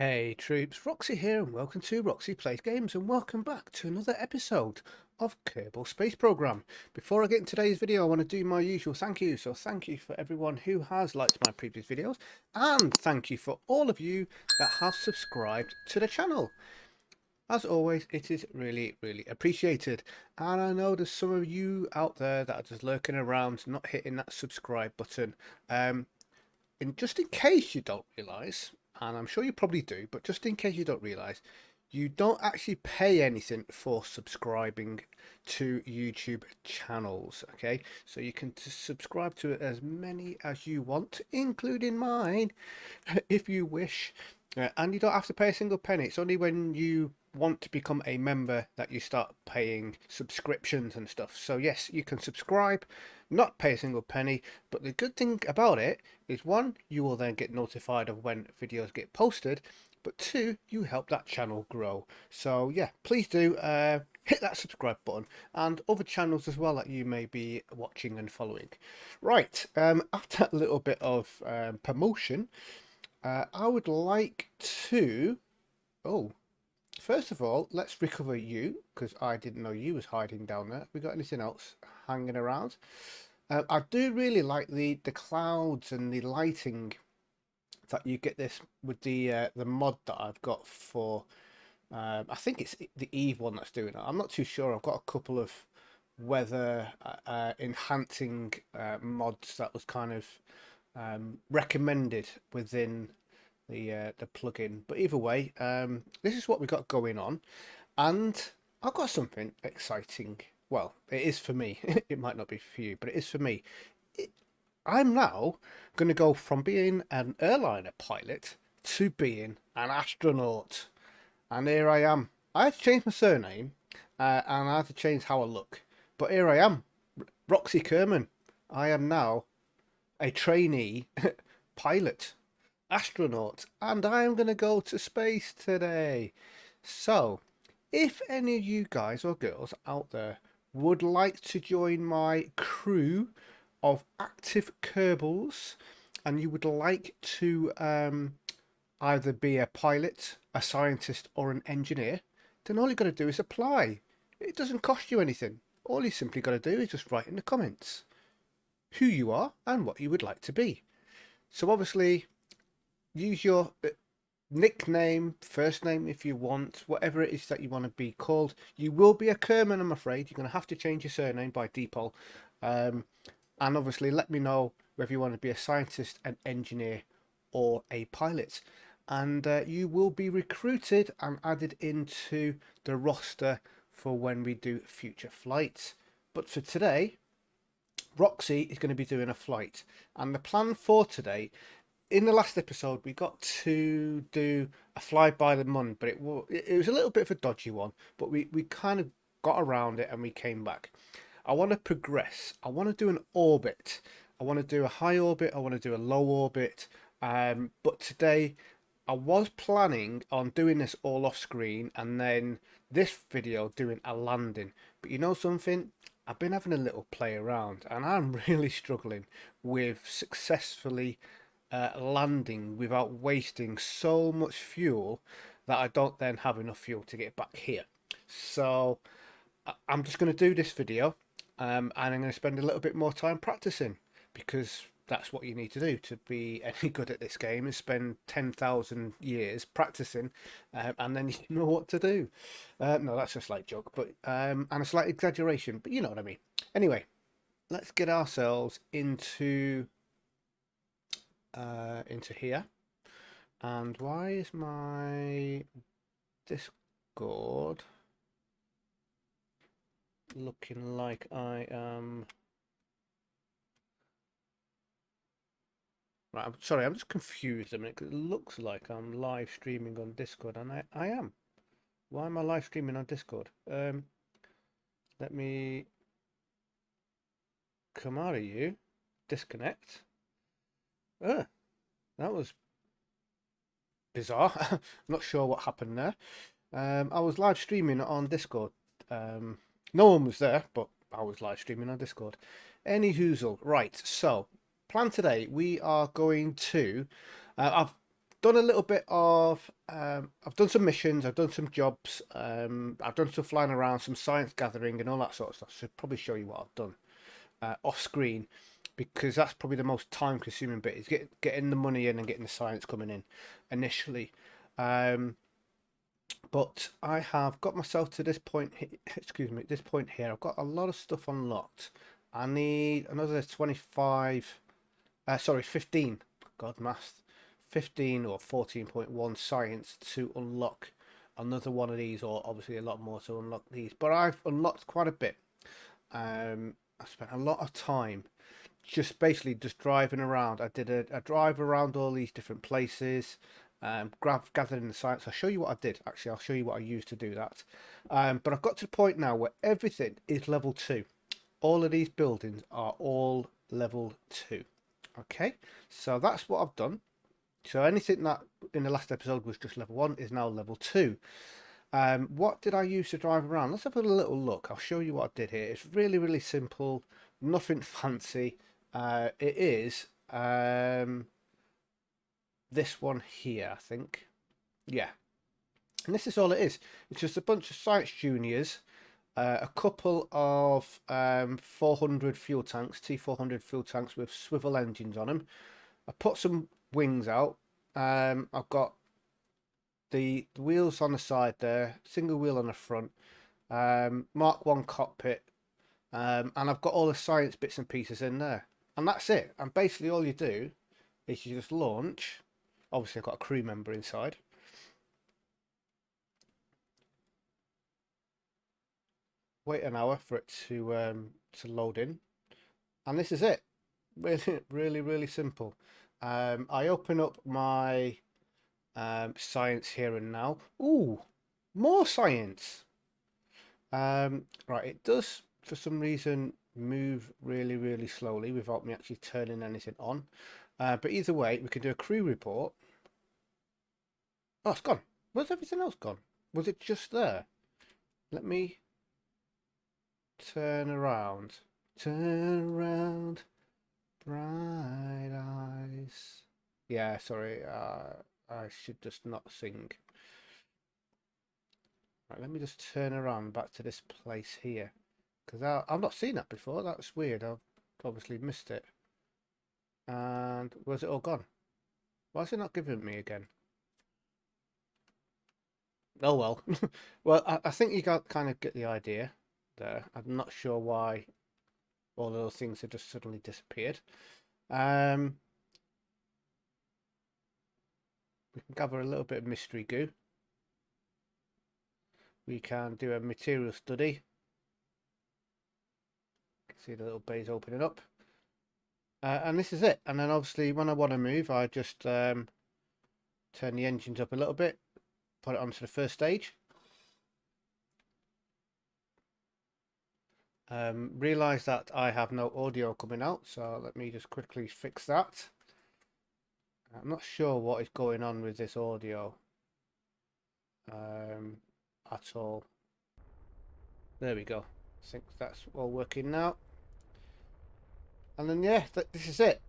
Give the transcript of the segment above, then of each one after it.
Hey troops, Roxee here and welcome to Roxee Plays Games and welcome back to another episode of Kerbal Space Program. Before I get into today's video, I want to do my usual thank you. So thank you for everyone who has liked my previous videos and thank you for all of you that have subscribed to the channel. As always, it is really appreciated, and I know there's some of you out there that are just lurking around not hitting that subscribe button. And just in case you don't realise, and I'm sure you probably do, but just in case you don't realise, you don't actually pay anything for subscribing to YouTube channels, okay? So you can subscribe to as many as you want, including mine, if you wish. And you don't have to pay a single penny. It's only when you want to become a member that you start paying subscriptions and stuff. So yes, you can subscribe, not pay a single penny, but the good thing about it is, one, you will then get notified of when videos get posted, but two, you help that channel grow. So yeah, please do hit that subscribe button, and other channels as well that you may be watching and following. Right, after that little bit of promotion, I would like to, oh, first of all, let's recover you, because I didn't know you was hiding down there. We got anything else hanging around? I do really like the clouds and the lighting that you get this with the mod that I've got for. I think it's the Eve one that's doing it. I'm not too sure. I've got a couple of weather enhancing mods that was kind of recommended within the plugin. But either way, this is what we got going on, and I've got something exciting. Well, it is for me. It might not be for you, but it is for me. I'm now going to go from being an airliner pilot to being an astronaut. And here I am. I had to change my surname and I had to change how I look. But here I am, Roxee Kerman. I am now a trainee pilot, astronaut, and I am going to go to space today. So, if any of you guys or girls out there would like to join my crew of active Kerbals, and you would like to either be a pilot, a scientist, or an engineer, then all you got to do is apply. It doesn't cost you anything. All you simply got to do is just write in the comments who you are and what you would like to be. So obviously, use your nickname, first name if you want, whatever it is that you want to be called. You will be a Kerman, I'm afraid. You're going to have to change your surname by default. And obviously, let me know whether you want to be a scientist, an engineer, or a pilot. And you will be recruited and added into the roster for when we do future flights. But for today, Roxee is going to be doing a flight. And the plan for today, in the last episode, we got to do a fly by the moon, but it was a little bit of a dodgy one, but we kind of got around it and we came back. I want to progress. I want to do an orbit. I want to do a high orbit. I want to do a low orbit. But today, I was planning on doing this all off screen and then this video doing a landing. But you know something? I've been having a little play around and I'm really struggling with successfully landing without wasting so much fuel that I don't then have enough fuel to get back here. So I'm just going to do this video and I'm going to spend a little bit more time practicing, because that's what you need to do to be any good at this game, is spend 10,000 years practicing and then you know what to do. No, that's a slight joke, but and a slight exaggeration, but you know what I mean. Anyway, let's get ourselves into here. And why is my Discord looking like I am... Right, I'm sorry, I'm just confused a minute, because it looks like I'm live streaming on Discord, and I am. Why am I live streaming on Discord? Let me come out of you, disconnect. That was bizarre. I'm not sure what happened there. I was live streaming on Discord. No one was there, but I was live streaming on Discord. Any hoozle. Right, so plan today, we are going to... done a little bit of, I've done some missions, I've done some jobs, I've done some flying around, some science gathering and all that sort of stuff. So I'll probably show you what I've done off screen, because that's probably the most time consuming bit, is getting the money in and getting the science coming in initially. But I have got myself to this point, excuse me, this point here. I've got a lot of stuff unlocked. I need another 25, sorry, 15, God, math, 15 or 14.1 science to unlock another one of these, or obviously a lot more to unlock these. But I've unlocked quite a bit. I spent a lot of time just basically just driving around. I did a drive around all these different places, gathering the science. I'll show you what I did. Actually, I'll show you what I used to do that. But I've got to the point now where everything is level 2. All of these buildings are all level 2. Okay, so that's what I've done. So anything that in the last episode was just level 1 is now level 2. What did I use to drive around? Let's have a little look. I'll show you what I did here. It's really, really simple. Nothing fancy. It is this one here, I think. Yeah. And this is all it is. It's just a bunch of science juniors, a couple of 400 fuel tanks, T400 fuel tanks with swivel engines on them. I put some wings out. I've got the wheels on the side there, single wheel on the front, Mark 1 cockpit, and I've got all the science bits and pieces in there. And that's it. And basically all you do is you just launch. Obviously I've got a crew member inside. Wait an hour for it to load in. And this is it. Really, really, really simple. I open up my science here and now. Ooh, more science. Right, it does for some reason move really, really slowly without me actually turning anything on. But either way, we can do a crew report. Oh, it's gone. Where's everything else gone? Was it just there? Let me turn around. Turn around, bright eyes. Yeah, sorry. I should just not sing. Right, let me just turn around back to this place here, because I've not seen that before. That's weird. I've obviously missed it. And where's it all gone? Why is it not giving me again? Oh well. Well, I think you got kind of get the idea there. I'm not sure why all those things have just suddenly disappeared. We can gather a little bit of mystery goo. We can do a material study. See the little bays opening up. And this is it. And then obviously when I want to move, I just turn the engines up a little bit, put it onto the first stage. Realise that I have no audio coming out, so let me just quickly fix that. I'm not sure what is going on with this audio at all. There we go. I think that's all working now. And then yeah, this is it.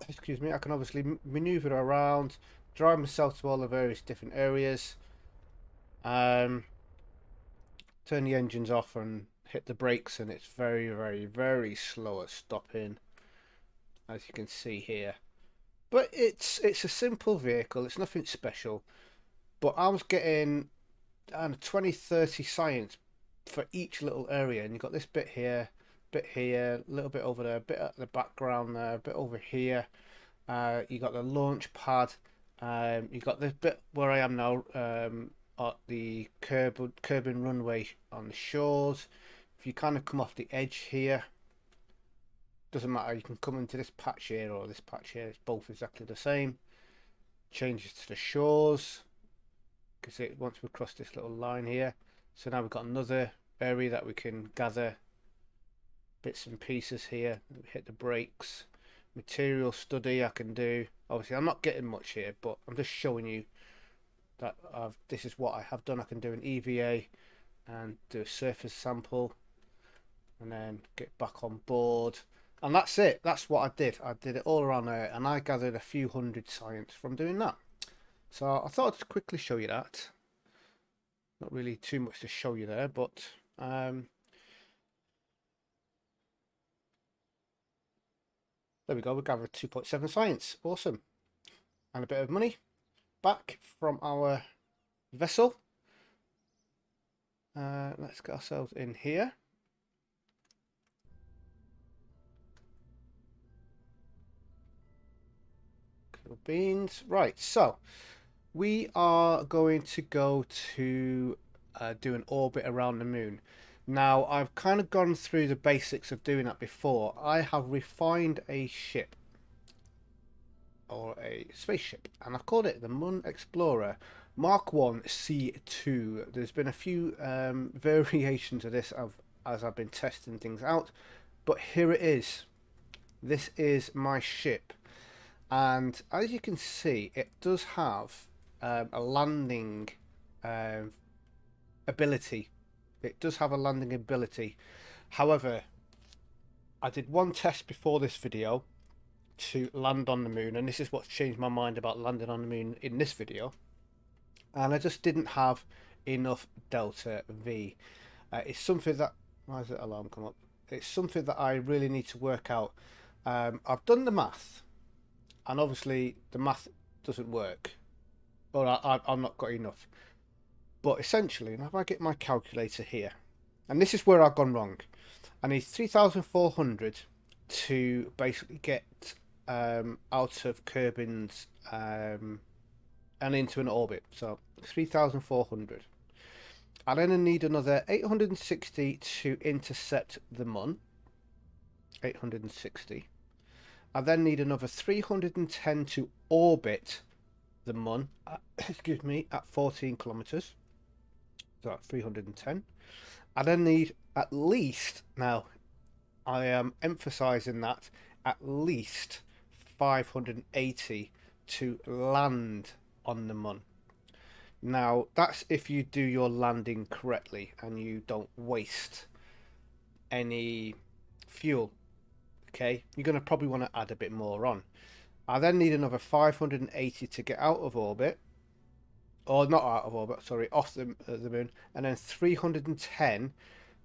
Excuse me, I can obviously maneuver around, drive myself to all the various different areas, turn the engines off and hit the brakes, and it's very, very, very slow at stopping, as you can see here. But it's a simple vehicle, it's nothing special. But I was getting 20-30 science for each little area, and you've got this bit here, a little bit over there, a bit at the background there, a bit over here. You got the launch pad. You got this bit where I am now, at the curbing runway on the shores. If you kind of come off the edge here, doesn't matter. You can come into this patch here or this patch here. It's both exactly the same. Changes to the shores, because it once we cross this little line here. So now we've got another area that we can gather bits and pieces here. Hit the brakes. Material study I can do. Obviously I'm not getting much here, but I'm just showing you that this is what I have done. I can do an EVA and do a surface sample and then get back on board. And that's it. That's what I did. I did it all around there, and I gathered a few hundred science from doing that. So I thought I'd just quickly show you that. Not really too much to show you there, but there we go. We gathered 2.7 science. Awesome. And a bit of money back from our vessel. Let's get ourselves in here. Beans. Right, so we are going to go to do an orbit around the moon. Now, I've kind of gone through the basics of doing that before. I have refined a ship, or a spaceship, and I've called it the Moon Explorer Mark 1 C2. There's been a few variations of this as I've been testing things out, but here it is. This is my ship. And as you can see, it does have a landing ability. It does have a landing ability. However, I did one test before this video to land on the moon, and this is what's changed my mind about landing on the moon in this video. And I just didn't have enough delta V. It's something that... Why does the alarm come up? It's something that I really need to work out. I've done the math. And obviously the math doesn't work, or I've not got enough. But essentially, now if I get my calculator here, and this is where I've gone wrong. I need 3,400 to basically get out of Kerbin's and into an orbit. So 3,400. I then need another 860 to intercept the Mun. 860. I then need another 310 to orbit the Mun, excuse me, at 14 kilometers. So 310. I then need at least, now I am emphasizing that, at least 580 to land on the Mun. Now that's if you do your landing correctly and you don't waste any fuel. Okay, you're going to probably want to add a bit more on. I then need another 580 to get out of orbit, or not out of orbit, sorry, off the moon, and then 310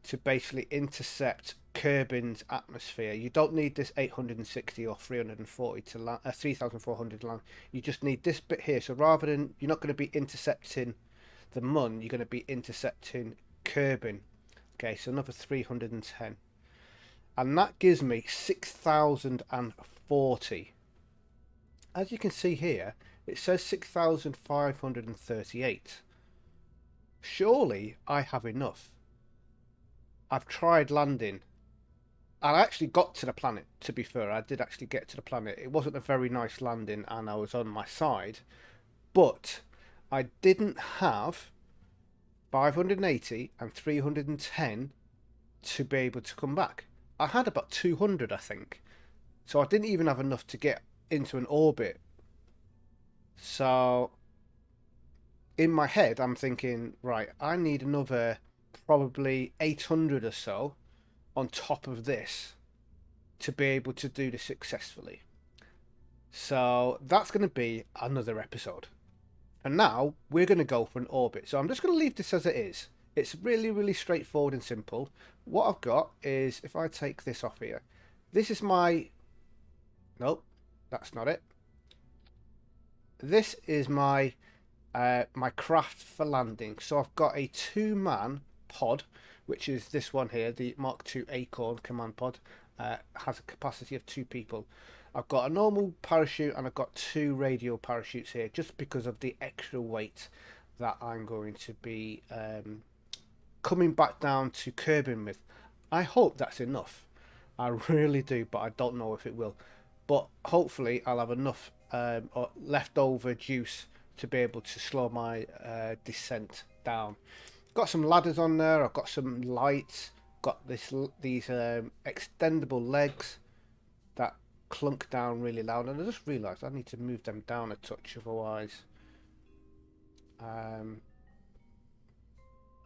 to basically intercept Kerbin's atmosphere. You don't need this 860 or 340 to land, 3,400 to land. You just need this bit here. So rather than, you're not going to be intercepting the Mun, you're going to be intercepting Kerbin. Okay, so another 310. And that gives me 6,040. As you can see here, it says 6,538. Surely I have enough. I've tried landing. I actually got to the planet, to be fair. I did actually get to the planet. It wasn't a very nice landing and I was on my side. But I didn't have 580 and 310 to be able to come back. I had about 200, I think. So I didn't even have enough to get into an orbit. So in my head, I'm thinking, right, I need another probably 800 or so on top of this to be able to do this successfully. So that's going to be another episode. And now we're going to go for an orbit. So I'm just going to leave this as it is. It's really, really straightforward and simple. What I've got is, if I take this off here, this is my... Nope, that's not it. This is my my craft for landing. So I've got a 2-man pod, which is this one here, the Mark II Acorn command pod. Has a capacity of 2 people. I've got a normal parachute and I've got 2 radial parachutes here, just because of the extra weight that I'm going to be coming back down to Kerbin with. I hope that's enough. I really do, but I don't know if it will. But hopefully I'll have enough leftover juice to be able to slow my descent down. Got some ladders on there. I've got some lights. Got these extendable legs that clunk down really loud. And I just realised I need to move them down a touch, otherwise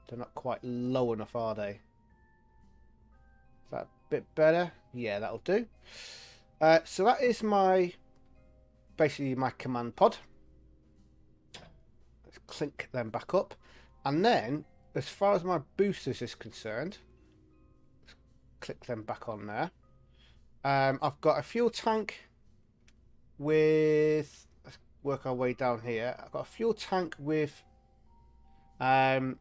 they're not quite low enough, are they? Is that bit better. Yeah, that'll do. So that is basically my command pod. Let's clink them back up. And then, as far as my boosters is concerned, let's click them back on there. I've got a fuel tank with, let's work our way down here. I've got a fuel tank with a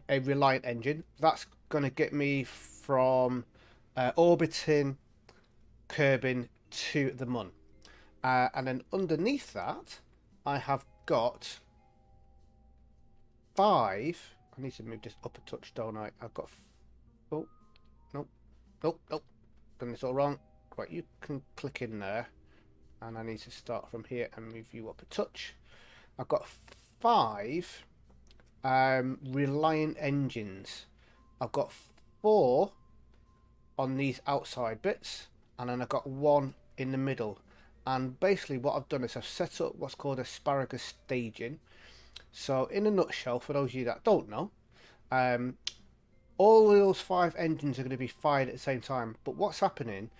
Reliant engine. That's going to get me from orbiting Kerbin to the Mun. And then underneath that, I have got 5. I need to move this up a touch, don't I? I've got. Oh, nope, nope, nope. Done this all wrong. Right, you can click in there, and I need to start from here and move you up a touch. I've got 5 Reliant engines. I've got 4 on these outside bits, and then I've got 1 in the middle. And basically what I've done is I've set up what's called asparagus staging. So in a nutshell, for those of you that don't know, all of those 5 engines are going to be fired at the same time. But what's happening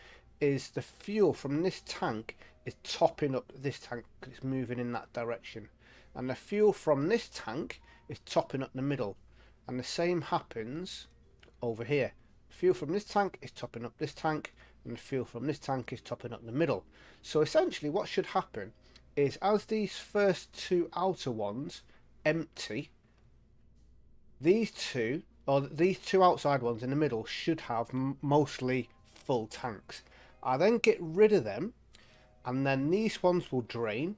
is the fuel from this tank is topping up this tank because it's moving in that direction. And the fuel from this tank is topping up the middle. And the same happens over here. Fuel from this tank is topping up this tank, and the fuel from this tank is topping up the middle. So essentially what should happen is, as these first 2 outer ones empty, these 2 outside ones in the middle should have mostly full tanks. I then get rid of them, and then these ones will drain,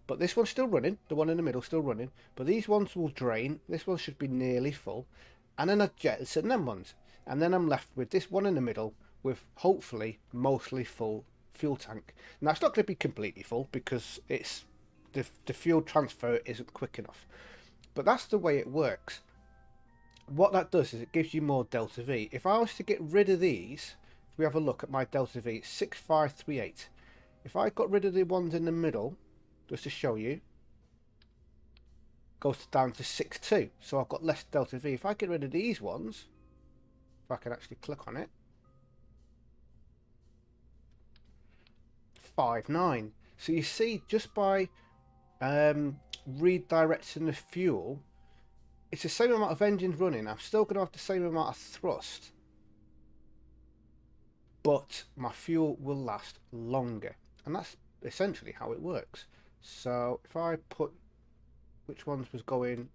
but this one's still running, the one in the middle still running, but these ones will drain. This one should be nearly full, and then I jettison them ones, and then I'm left with this one in the middle with hopefully mostly full fuel tank. Now it's not going to be completely full because it's the fuel transfer isn't quick enough, but that's the way it works. What that does is it gives you more delta V. If I was to get rid of these, if we have a look at my delta V, it's 6538. If I got rid of the ones in the middle, just to show you, goes down to 62, so I've got less delta V. If I get rid of these ones, if I can actually click on it, 59. So you see, just by redirecting the fuel, it's the same amount of engines running. I'm still going to have the same amount of thrust, but my fuel will last longer, and that's essentially how it works. So if I put which ones was going,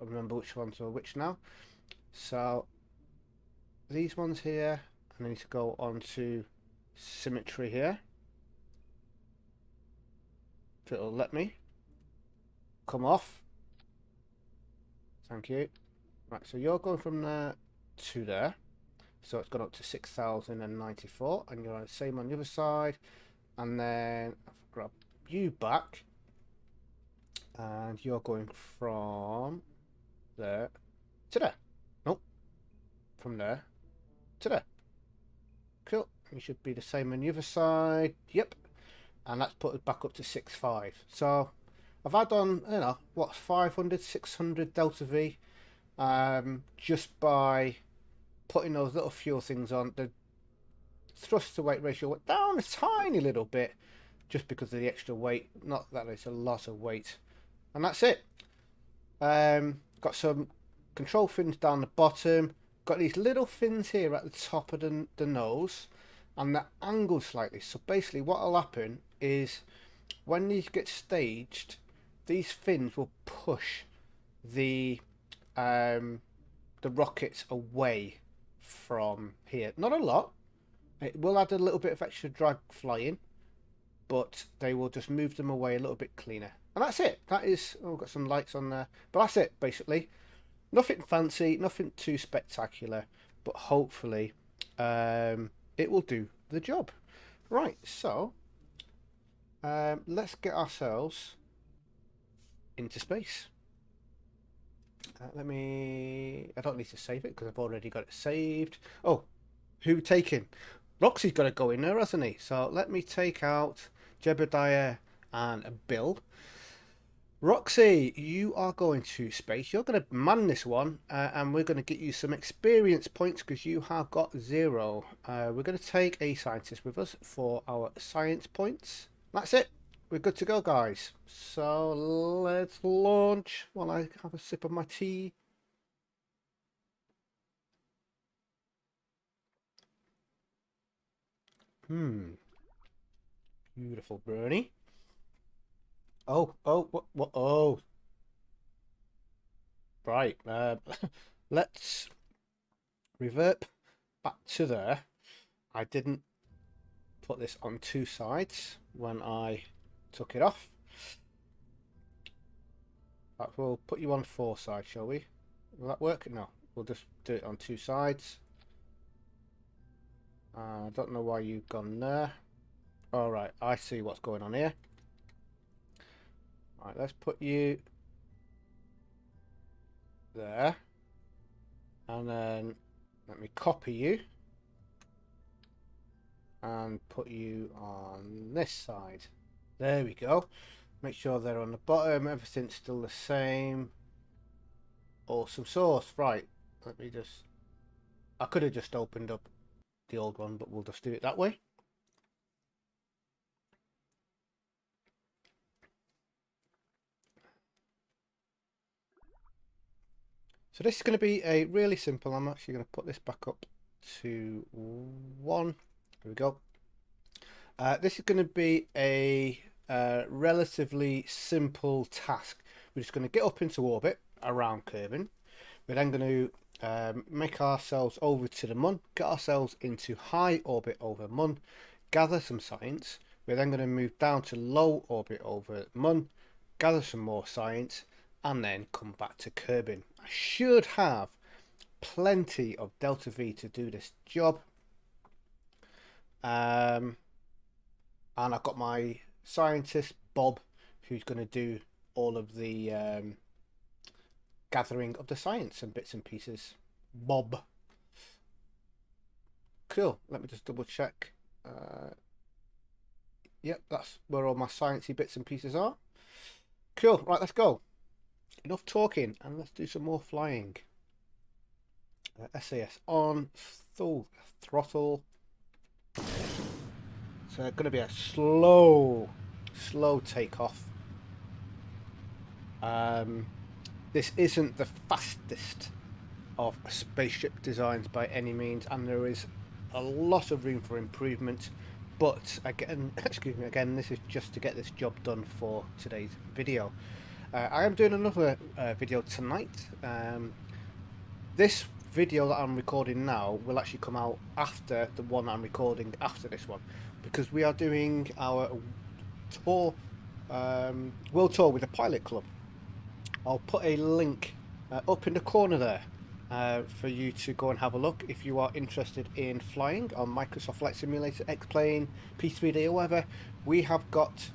I remember which ones are which now. So these ones here, and I need to go on to symmetry here. If it'll let me come off. Thank you. Right, so you're going from there to there. So it's gone up to 6,094, and you're on the same on the other side. And then I'll grab you back, and you're going from there to there. Nope. From there to there. Cool. You should be the same on the other side. Yep. And that's put it back up to 6.5. So I've had on, you know, what, 500, 600 delta V, just by putting those little fuel things on. The thrust to weight ratio went down a tiny little bit just because of the extra weight. Not that it's a lot of weight. And that's it. Got some control fins down the bottom. Got these little fins here at the top of the nose, and they're angled slightly. So basically what will happen is when these get staged, these fins will push the rockets away from here. Not a lot. It will add a little bit of extra drag flying, but they will just move them away a little bit cleaner. And that's it. That is, oh, got some lights on there. But that's it, basically. Nothing fancy, nothing too spectacular, but hopefully it will do the job. Right, so let's get ourselves into space. I don't need to save it because I've already got it saved. Oh, who taking? Roxee's got to go in there, hasn't he? So let me take out Jebediah and Bill. Roxee, you are going to space. You're going to man this one, and we're going to get you some experience points because you have got 0. We're going to take a scientist with us for our science points. That's it. We're good to go, guys. So let's launch while I have a sip of my tea. Beautiful, Bernie. Oh, what? Oh, right. Let's revert back to there. I didn't put this on 2 sides when I took it off. We'll put you on 4 sides, shall we? Will that work? No, we'll just do it on 2 sides. I don't know why you've gone there. All right, I see what's going on here. All right, let's put you there, and then let me copy you and put you on this side. There we go. Make sure they're on the bottom. Everything's still the same. Awesome sauce. Right, let me just... I could have just opened up the old one, but we'll just do it that way. So this is going to be a really simple. I'm actually going to put this back up to 1. There we go. This is going to be a relatively simple task. We're just going to get up into orbit around Kerbin. We're then going to make ourselves over to the Mun, get ourselves into high orbit over Mun, gather some science. We're then going to move down to low orbit over Mun, gather some more science, and then come back to Kerbin. I should have plenty of Delta V to do this job. And I've got my scientist, Bob, who's going to do all of the gathering of the science and bits and pieces. Bob. Cool. Let me just double check. Yep, that's where all my sciencey bits and pieces are. Cool. Right, let's go. Enough talking, and let's do some more flying. SAS on, full throttle. It's going to be a slow takeoff. This isn't the fastest of spaceship designs by any means, and there is a lot of room for improvement. But again, excuse me, again, this is just to get this job done for today's video. I am doing another video tonight. This video that I'm recording now will actually come out after the one I'm recording after this one, because we are doing our tour, world tour with the Pilot Club. I'll put a link up in the corner there for you to go and have a look if you are interested in flying on Microsoft Flight Simulator, X-Plane, P3D or whatever. We have got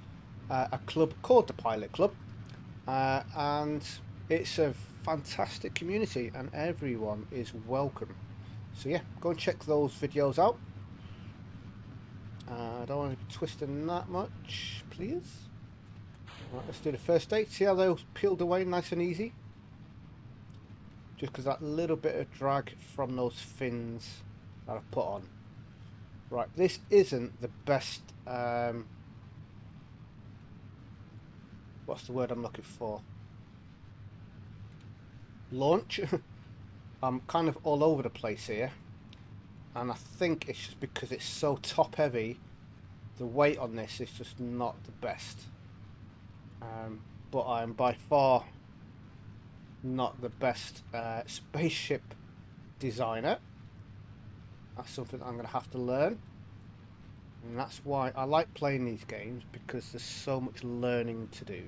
a club called the Pilot Club, and it's a fantastic community and everyone is welcome. So yeah, go and check those videos out. I don't want to be twisting that much, please. Right, let's do the first stage. See how those peeled away nice and easy? Just because that little bit of drag from those fins that I've put on. Right, this isn't the best, what's the word I'm looking for? Launch. I'm kind of all over the place here. And I think it's just because it's so top heavy, the weight on this is just not the best. But I'm by far not the best spaceship designer. That's something I'm going to have to learn. And that's why I like playing these games, because there's so much learning to do.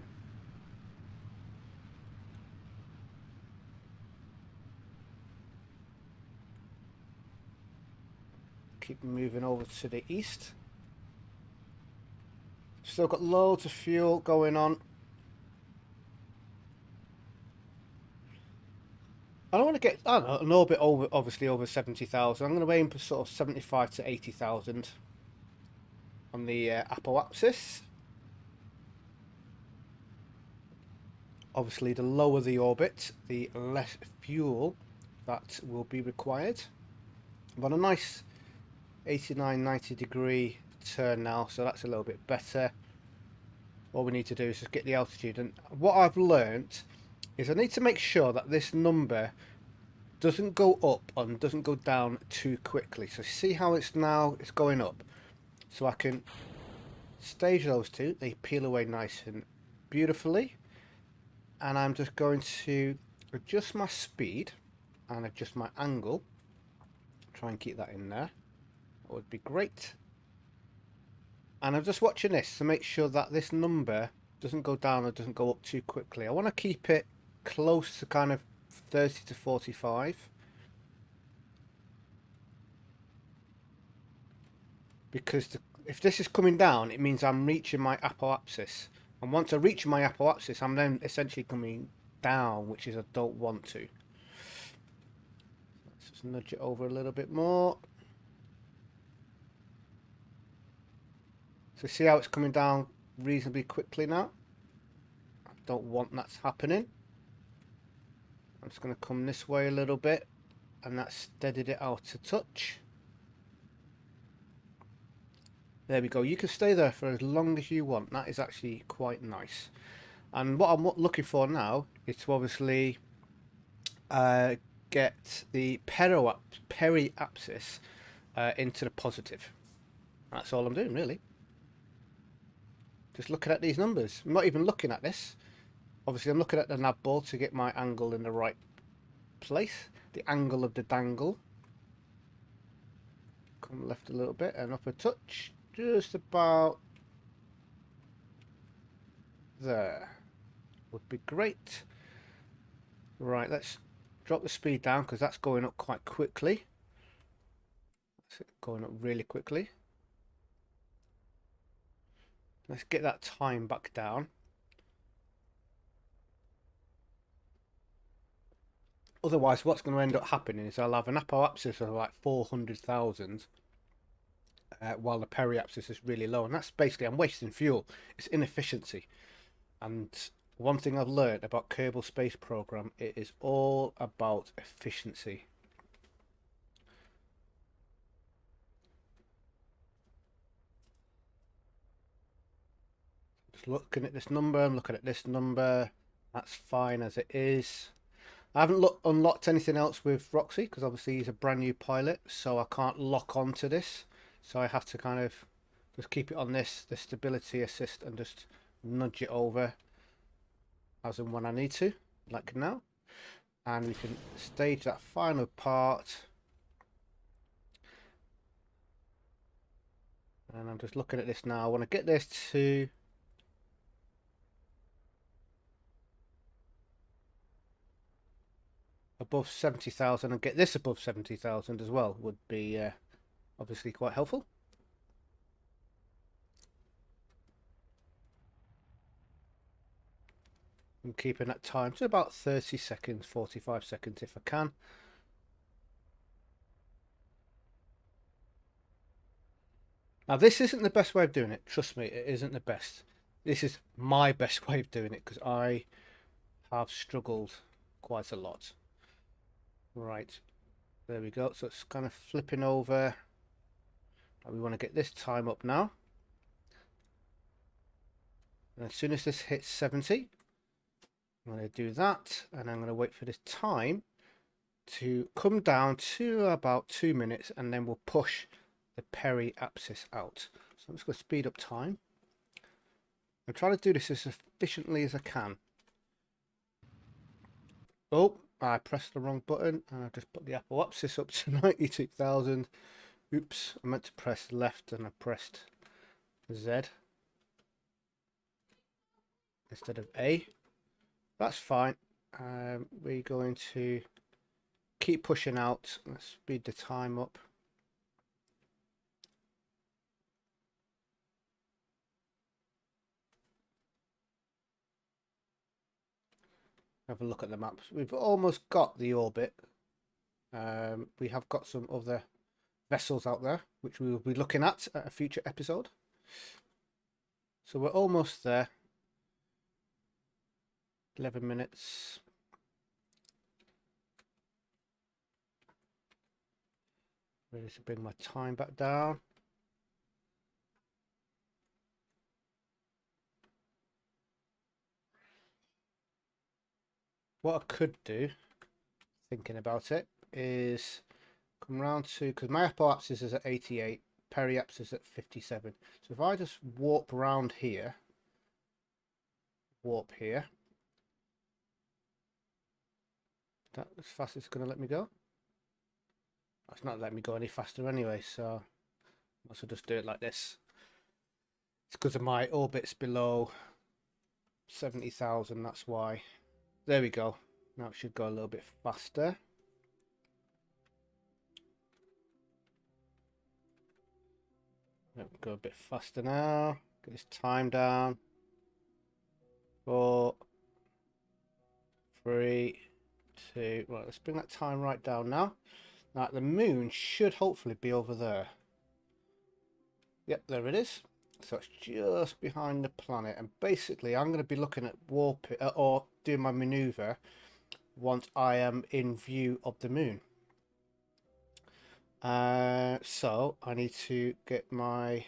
Keep moving over to the east. Still got loads of fuel going on. I don't want to get, I don't know, an orbit over, obviously over 70,000. I'm going to aim for sort of 75 to 80,000 on the apoapsis. Obviously, the lower the orbit, the less fuel that will be required. But a nice 89-90 degree turn now, so that's a little bit better. All we need to do is just get the altitude, and what I've learnt is I need to make sure that this number doesn't go up and doesn't go down too quickly. So see how it's now, it's going up. So I can stage those two, they peel away nice and beautifully. And I'm just going to adjust my speed and adjust my angle. Try and keep that in there. That would be great. And I'm just watching this to make sure that this number doesn't go down or doesn't go up too quickly. I want to keep it close to kind of 30 to 45. Because if this is coming down, it means I'm reaching my apoapsis. And once I reach my apoapsis, I'm then essentially coming down, which is I don't want to. Let's just nudge it over a little bit more. So see how it's coming down reasonably quickly now? I don't want that happening. I'm just going to come this way a little bit, and that steadied it out a touch. There we go. You can stay there for as long as you want. That is actually quite nice. And what I'm looking for now is to obviously get the periapsis into the positive. That's all I'm doing, really. Just looking at these numbers. I'm not even looking at this. Obviously, I'm looking at the nav board to get my angle in the right place. The angle of the dangle. Come left a little bit and up a touch. Just about there. Would be great. Right, let's drop the speed down because that's going up quite quickly. That's going up really quickly. Let's get that time back down. Otherwise, what's going to end up happening is I'll have an apoapsis of like 400,000 while the periapsis is really low. And that's basically, I'm wasting fuel. It's inefficiency. And one thing I've learned about Kerbal Space Program, it is all about efficiency. Just looking at this number, I'm looking at this number. That's fine as it is. I haven't unlocked anything else with Roxee because obviously he's a brand new pilot, so I can't lock onto this. So I have to kind of just keep it on this, the stability assist, and just nudge it over as and when I need to, like now. And we can stage that final part. And I'm just looking at this now. I want to get this to above 70,000 and get this above 70,000 as well would be obviously quite helpful. I'm keeping that time to about 30 seconds, 45 seconds if I can. Now this isn't the best way of doing it, trust me, it isn't the best. This is my best way of doing it because I have struggled quite a lot. Right, there we go. So it's kind of flipping over. And we want to get this time up now. And as soon as this hits 70, I'm going to do that. And I'm going to wait for this time to come down to about 2 minutes. And then we'll push the periapsis out. So I'm just going to speed up time. I'm trying to do this as efficiently as I can. Oh, I pressed the wrong button and I just put the apoapsis up to 92,000. Oops, I meant to press left and I pressed Z instead of A. That's fine. We're going to keep pushing out. Let's speed the time up. Have a look at the maps. We've almost got the orbit. We have got some other vessels out there, which we will be looking at a future episode. So we're almost there. 11 minutes. Ready to bring my time back down. What I could do, thinking about it, is come round to, because my apoapsis is at 88, periapsis at 57. So if I just warp round here, warp here, that as fast as it's going to let me go. It's not letting me go any faster anyway, so I should just do it like this. It's because of my orbits below 70,000, that's why. There we go. Now it should go a little bit faster. Go a bit faster now. Get this time down. 4, 3, 2. Right, let's bring that time right down now. Now the moon should hopefully be over there. Yep, there it is. So it's just behind the planet, and basically I'm going to be looking at warp or doing my maneuver once I am in view of the moon. So I need to get myself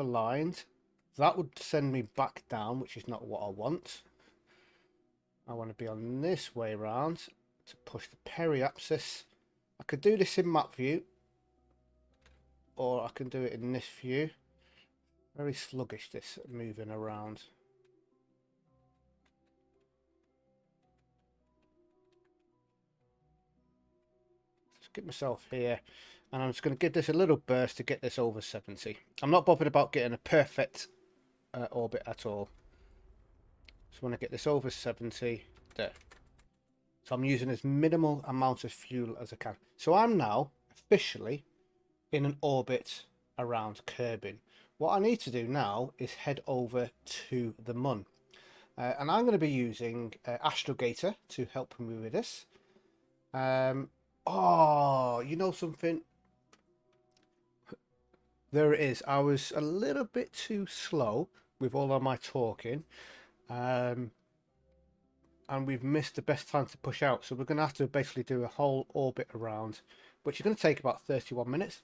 aligned. That would send me back down, which is not what I want. I want to be on this way around to push the periapsis. I could do this in map view, or I can do it in this view. Very sluggish, this moving around. Just get myself here, and I'm just going to give this a little burst to get this over 70. I'm not bothered about getting a perfect orbit at all. Just want to get this over 70 there. So I'm using as minimal amount of fuel as I can. So I'm now officially in an orbit around Kerbin. What I need to do now is head over to the Mun. And I'm going to be using Astrogator to help me with this. Oh, you know something? There it is. I was a little bit too slow with all of my talking. And we've missed the best time to push out. So we're going to have to basically do a whole orbit around, which is going to take about 31 minutes.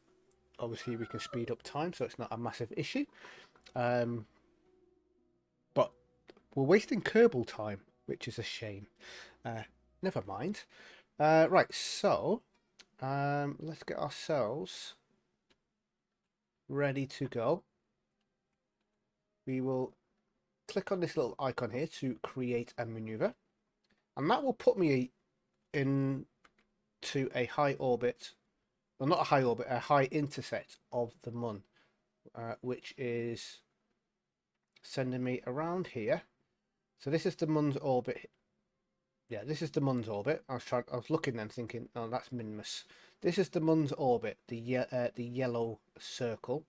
Obviously, we can speed up time, so it's not a massive issue. But we're wasting Kerbal time, which is a shame. Never mind. Right, so let's get ourselves ready to go. We will click on this little icon here to create a maneuver, and that will put me into a high orbit, well, not a high orbit, a high intercept of the Mun, which is sending me around here. So this is the Mun's orbit. Yeah, this is the Mun's orbit. I was looking then thinking, oh, that's Minmus. This is the Mun's orbit, the yellow circle.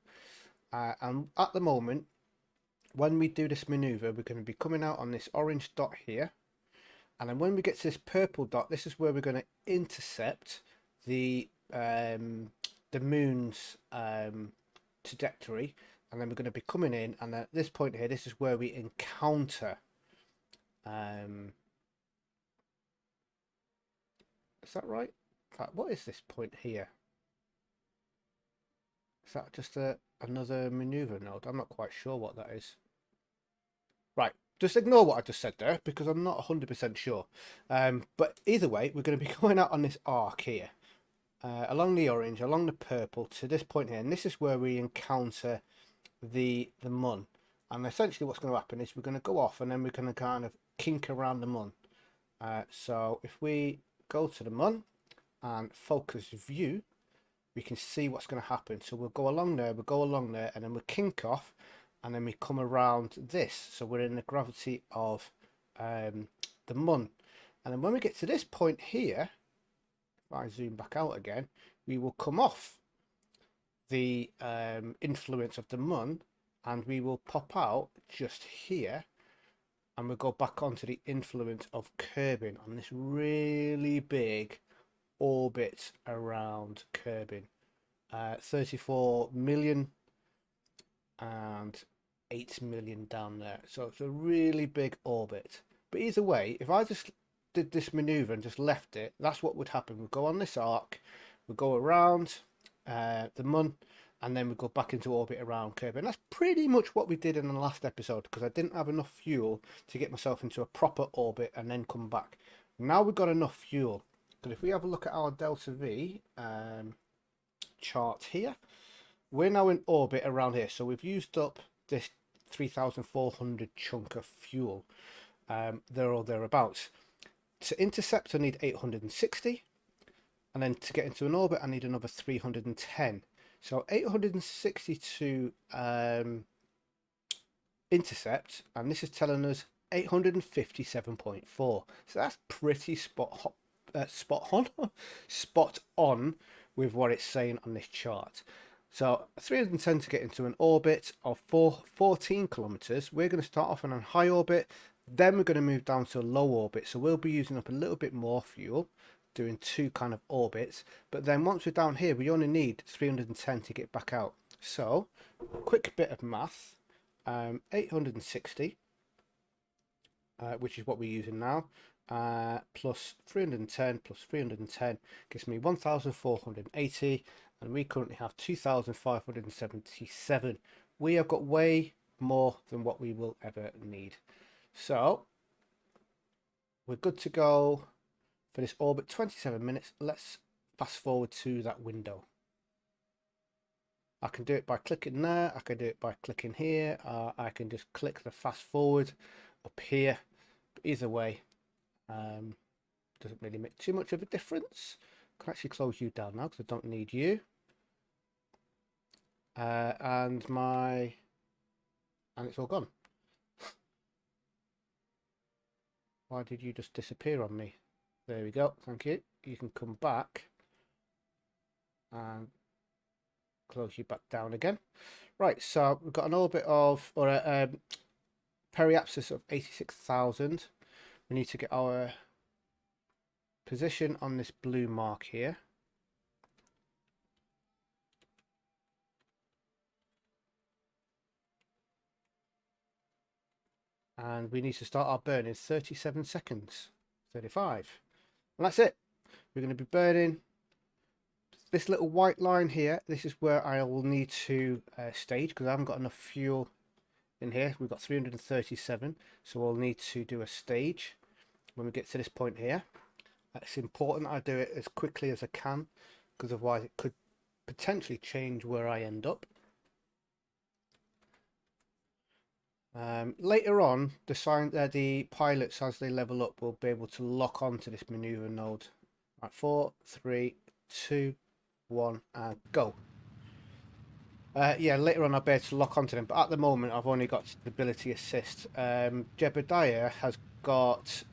And at the moment, when we do this maneuver, we're going to be coming out on this orange dot here. And then when we get to this purple dot, this is where we're going to intercept the moon's trajectory. And then we're going to be coming in, and at this point here, this is where we encounter is that right? In fact, what is this point here? Is that just another maneuver node? I'm not quite sure what that is. Right, just ignore what I just said there, because I'm not 100% sure. But either way, we're going to be going out on this arc here, along the orange, along the purple, to this point here, and this is where we encounter the Mun. And essentially what's going to happen is we're going to go off, and then we're going to kind of kink around the Mun. So if we go to the Mun and focus view, we can see what's going to happen. So we'll go along there, and then we'll kink off, and then we come around this. So we're in the gravity of the Mun. And then when we get to this point here, if I zoom back out again, we will come off the influence of the Mun, and we will pop out just here, and we'll go back onto the influence of Kerbin on this really big orbit around Kerbin. 34 million and 8 million down there. So it's a really big orbit. But either way, if I just did this maneuver and just left it, that's what would happen. We'd go on this arc, we'd go around the Mun, and then we go back into orbit around Kerbal. And that's pretty much what we did in the last episode, because I didn't have enough fuel to get myself into a proper orbit and then come back. Now we've got enough fuel. But if we have a look at our Delta V chart here, we're now in orbit around here. So we've used up this 3,400 chunk of fuel, there or thereabouts. To intercept, I need 860. And then to get into an orbit, I need another 310. So 860 to intercept, and this is telling us 857.4. So that's pretty spot on with what it's saying on this chart. So 310 to get into an orbit of 14 kilometers. We're going to start off on a high orbit, then we're going to move down to a low orbit. So we'll be using up a little bit more fuel, doing two kind of orbits. But then once we're down here, we only need 310 to get back out. So quick bit of math, 860, which is what we're using now, plus 310 plus 310 gives me 1,480, and we currently have 2,577. We have got way more than what we will ever need. So we're good to go for this orbit. 27 minutes. Let's fast forward to that window. I can do it by clicking there, I can do it by clicking here, I can just click the fast forward up here. But either way, doesn't really make too much of a difference. I can actually close you down now because I don't need you. And it's all gone. Why did you just disappear on me? There we go, thank you. You can come back and close you back down again. Right, so we've got an orbit of, or a periapsis of 86,000. We need to get our position on this blue mark here. And we need to start our burn in 37 seconds. 35. And that's it. We're going to be burning this little white line here. This is where I will need to stage, because I haven't got enough fuel in here. We've got 337, so we'll need to do a stage when we get to this point here. It's important I do it as quickly as I can, because otherwise it could potentially change where I end up. Later on, the pilots, as they level up, will be able to lock onto this maneuver node. Right, 4, 3, 2, 1, and go. Yeah, later on I'll be able to lock onto them, but at the moment I've only got stability assist. Jebediah has got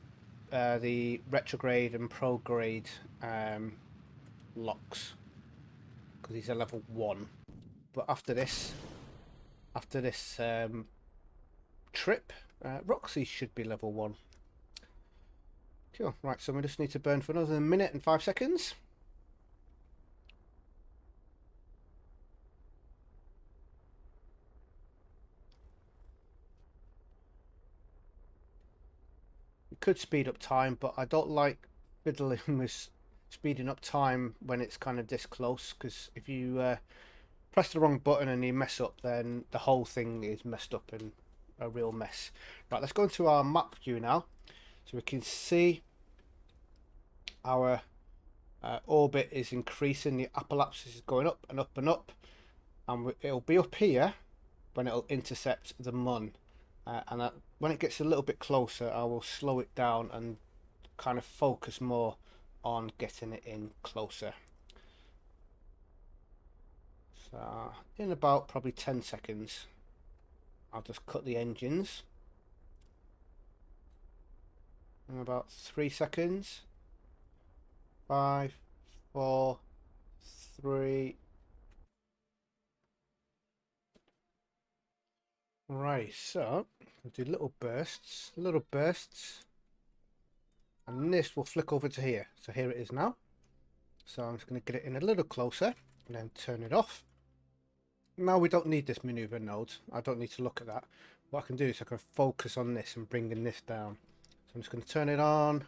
the retrograde and prograde locks, because he's a level 1. But after this trip, Roxee should be level 1. Cool. Right, so we just need to burn for another minute and 5 seconds. We could speed up time, but I don't like fiddling with speeding up time when it's kind of this close, because if you press the wrong button and you mess up, then the whole thing is messed up and a real mess. Right, let's go into our map view now, so we can see our orbit is increasing. The apoapsis is going up and up and up, and it'll be up here when it'll intercept the Mun. When it gets a little bit closer, I will slow it down and kind of focus more on getting it in closer. So in about probably 10 seconds, I'll just cut the engines. In about 3 seconds. 5, 4, 3. Right, so we'll do little bursts, and this will flick over to here. So here it is now. So I'm just going to get it in a little closer and then turn it off. Now we don't need this maneuver node. I don't need to look at that. What I can do is I can focus on this and bringing this down. So I'm just going to turn it on,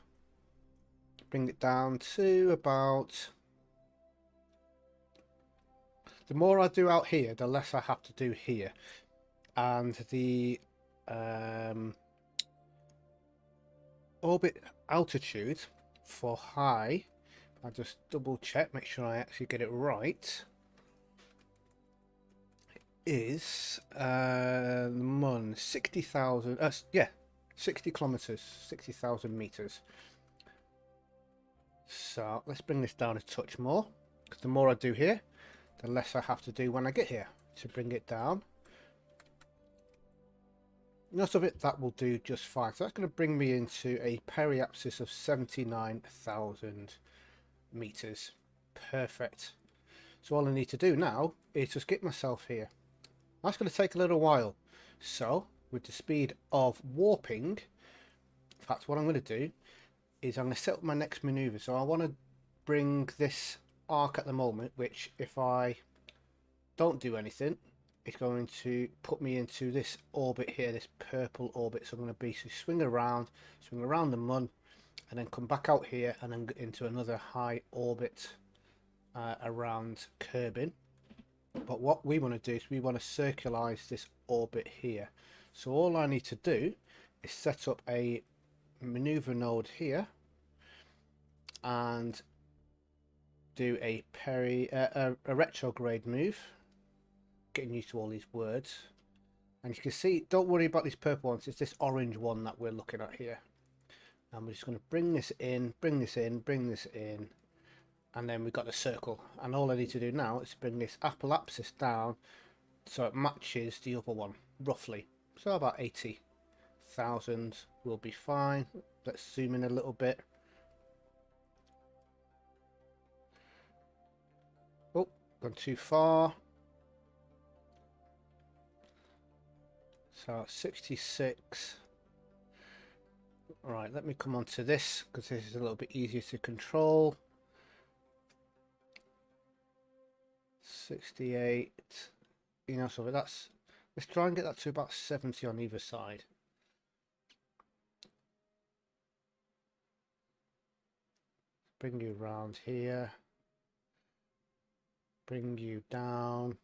bring it down to about... The more I do out here, the less I have to do here. And the orbit altitude for high, I'll just double check, make sure I actually get it right, is 60,000, yeah, 60 kilometers, 60,000 meters. So let's bring this down a touch more, because the more I do here, the less I have to do when I get here to bring it down. Most of it, that will do just fine. So that's going to bring me into a periapsis of 79,000 meters. Perfect. So all I need to do now is just get myself here. That's going to take a little while. So with the speed of warping, in fact, what I'm going to do is I'm going to set up my next maneuver. So I want to bring this arc at the moment, which if I don't do anything, it's going to put me into this orbit here, this purple orbit. So I'm going to basically swing around the Mun, and then come back out here and then get into another high orbit around Kerbin. But what we want to do is we want to circularize this orbit here. So all I need to do is set up a maneuver node here and do a retrograde move. Getting used to all these words, and you can see, don't worry about these purple ones, it's this orange one that we're looking at here. And we're just going to bring this in, bring this in, bring this in, and then we've got the circle. And all I need to do now is bring this apoapsis down so it matches the other one roughly. So about 80,000 will be fine. Let's zoom in a little bit. Oh, gone too far. So 66. Right, let me come on to this because this is a little bit easier to control. 68. You know, so that's, let's try and get that to about 70 on either side. Bring you around here. Bring you down.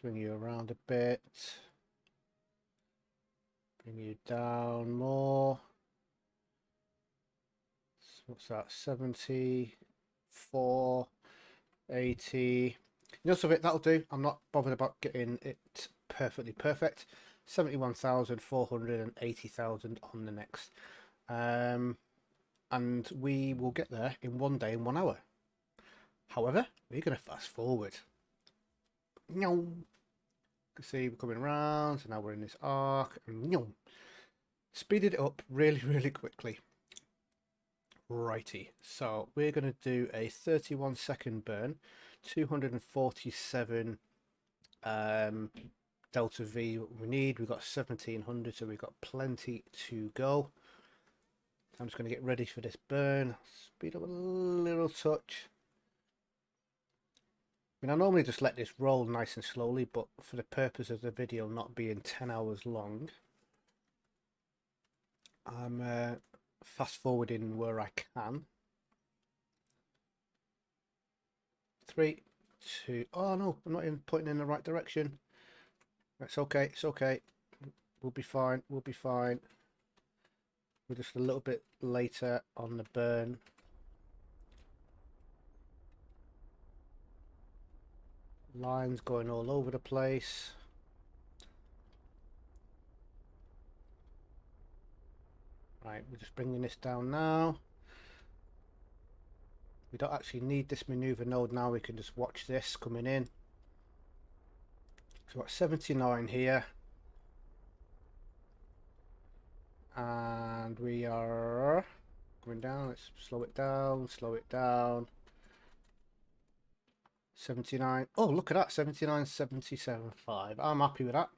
Swing you around a bit. Bring you down more. So what's that? 74, 80. Most of it, that'll do. I'm not bothered about getting it perfectly perfect. 71,400 and 80,000 on the next. And we will get there in 1 day and 1 hour. However, we're going to fast forward. No. See, we're coming around, so now we're in this arc, and speeded it up really, really quickly. Righty, so we're going to do a 31-second burn, 247 delta V we need. We've got 1700, so we've got plenty to go. I'm just going to get ready for this burn. Speed up a little touch. I mean, I normally just let this roll nice and slowly, but for the purpose of the video not being 10 hours long, I'm fast forwarding where I can. 3, 2, oh no, I'm not even pointing in the right direction. It's okay, it's okay. We'll be fine, we'll be fine. We're just a little bit later on the burn. Lines going all over the place. Right, we're just bringing this down now. We don't actually need this maneuver node now, we can just watch this coming in. So we've got 79 here. And we are going down. Let's slow it down, slow it down. 79. Oh, look at that. 79, 77.5. I'm happy with that.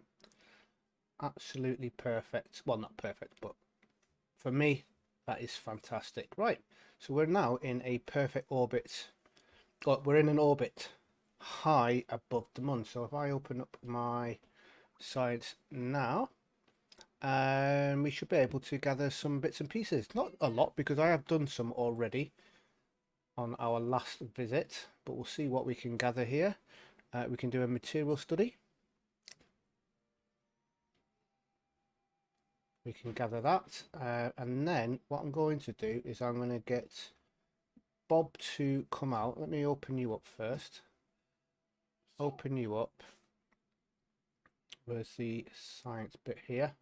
Absolutely perfect. Well, not perfect, but for me, that is fantastic. Right. So we're now in a perfect orbit. Oh, we're in an orbit high above the mun. So if I open up my science now, we should be able to gather some bits and pieces. Not a lot, because I have done some already on our last visit, but we'll see what we can gather here. We can do a material study. We can gather that, and then what I'm going to do is I'm going to get Bob to come out. Let me open you up first. Open you up. Where's the science bit here?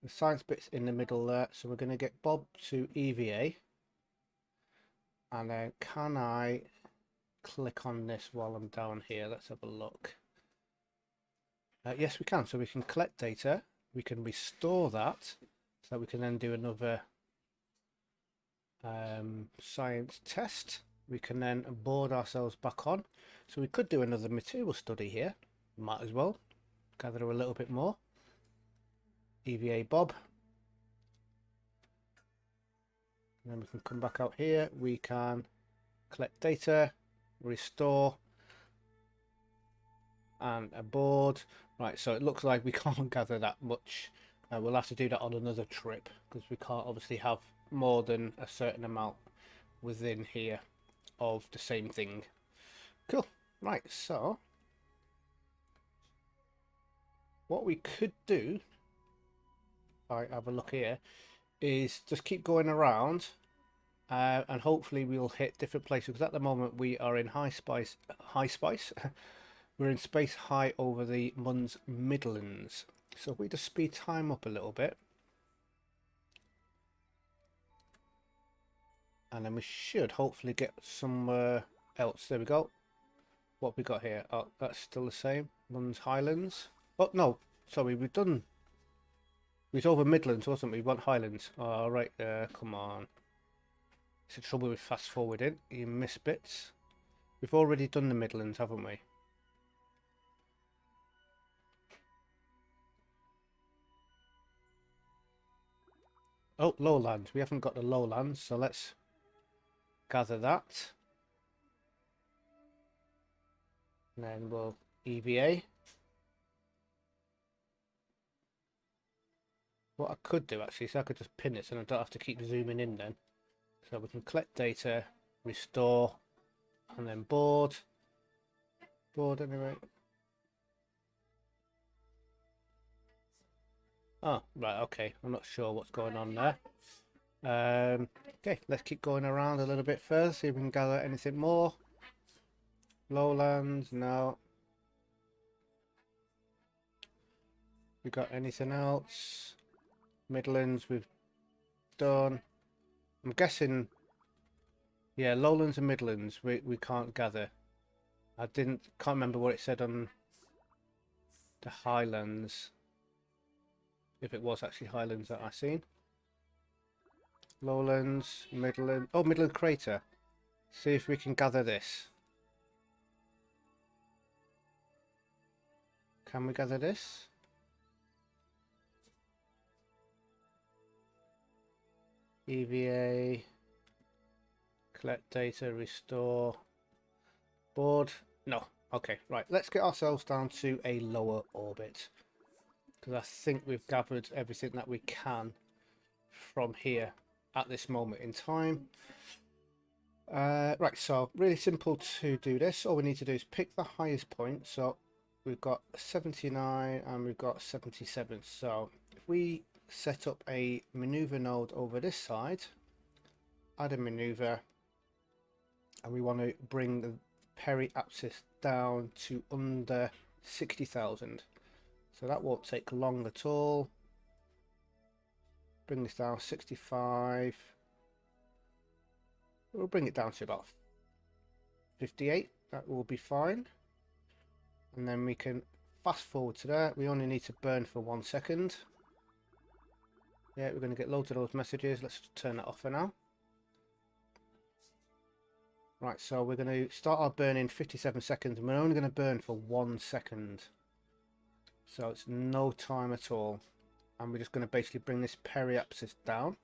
The science bit's in the middle there, so we're going to get Bob to EVA. And then can I click on this while I'm down here? Let's have a look. Yes, we can. So we can collect data. We can restore that, so we can then do another science test. We can then board ourselves back on. So we could do another material study here. Might as well gather a little bit more. EVA Bob. And then we can come back out here. We can collect data, restore, and a board. Right, so it looks like we can't gather that much. We'll have to do that on another trip, because we can't obviously have more than a certain amount within here of the same thing. Cool. Right, so what we could do, if I have a look here, is just keep going around, and hopefully we'll hit different places, because at the moment we are in high spice we're in space high over the Mun's Midlands. So if we just speed time up a little bit, and then we should hopefully get somewhere else. There we go. What we got here? Oh, that's still the same. Mun's Highlands. Oh no, sorry, we was over Midlands, wasn't we? We want Highlands. Oh, right there. Come on. It's the trouble with fast forwarding. You miss bits. We've already done the Midlands, haven't we? Oh, lowlands. We haven't got the lowlands, so let's gather that. And then we'll EVA. What I could do actually, so I could just pin it so I don't have to keep zooming in then. So we can collect data, restore, and then board. Board anyway. Oh, right, okay. I'm not sure what's going on there. Okay, let's keep going around a little bit further, see if we can gather anything more. Lowlands, no. We got anything else? Midlands, we've done. I'm guessing, yeah, lowlands and midlands we can't gather. I can't remember what it said on the highlands, if it was actually highlands that I seen. Lowlands, Midland, oh, Midland Crater. See if we can gather this. Can we gather this? EVA, collect data, restore, board. No. Okay, right. Let's get ourselves down to a lower orbit, because I think we've gathered everything that we can from here at this moment in time. Right, so really simple to do this. All we need to do is pick the highest point. So we've got 79 and we've got 77. So if we set up a maneuver node over this side, add a maneuver, and we want to bring the periapsis down to under 60,000. So that won't take long at all. Bring this down 65. We'll bring it down to about 58. That will be fine. And then we can fast forward to that. We only need to burn for 1 second. Yeah, we're going to get loads of those messages. Let's turn that off for now. Right, so we're going to start our burn in 57 seconds, and we're only going to burn for 1 second. So it's no time at all. And we're just going to basically bring this periapsis down,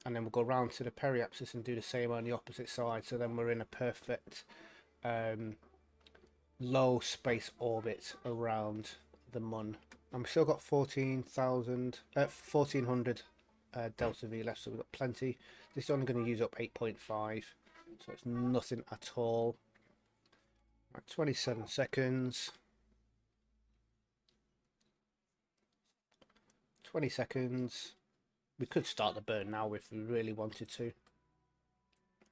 and then we'll go round to the periapsis and do the same on the opposite side. So then we're in a perfect low space orbit around the Mun. And we've still got 1400 delta V left, so we've got plenty. This is only going to use up 8.5, so it's nothing at all. Right, 27 seconds. 20 seconds. We could start the burn now if we really wanted to.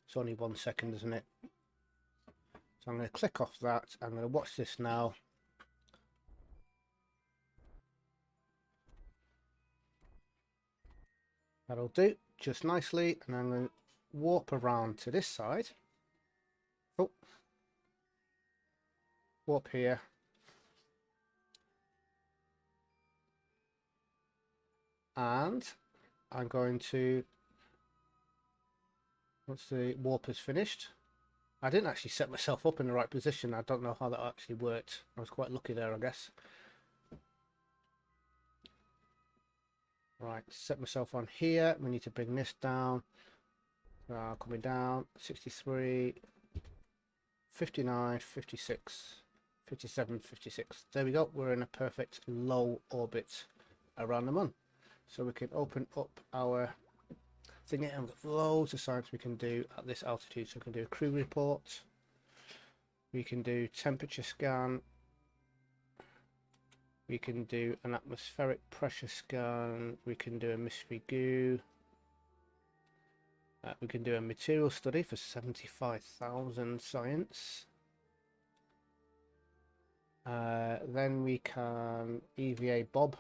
It's only 1 second, isn't it? So I'm going to click off that. I'm going to watch this now. That'll do just nicely. And I'm going to warp around to this side. Oh, warp here. And I'm going to, once the warp is finished, I didn't actually set myself up in the right position. I don't know how that actually worked. I was quite lucky there, I guess. Right, set myself on here. We need to bring this down. Coming down, 63, 59, 56, 57, 56. There we go. We're in a perfect low orbit around the Mun. So we can open up our thing, and we've got loads of science we can do at this altitude. So we can do a crew report. We can do temperature scan. We can do an atmospheric pressure scan. We can do a mystery goo. We can do a material study for 75,000 science. Then we can EVA Bob.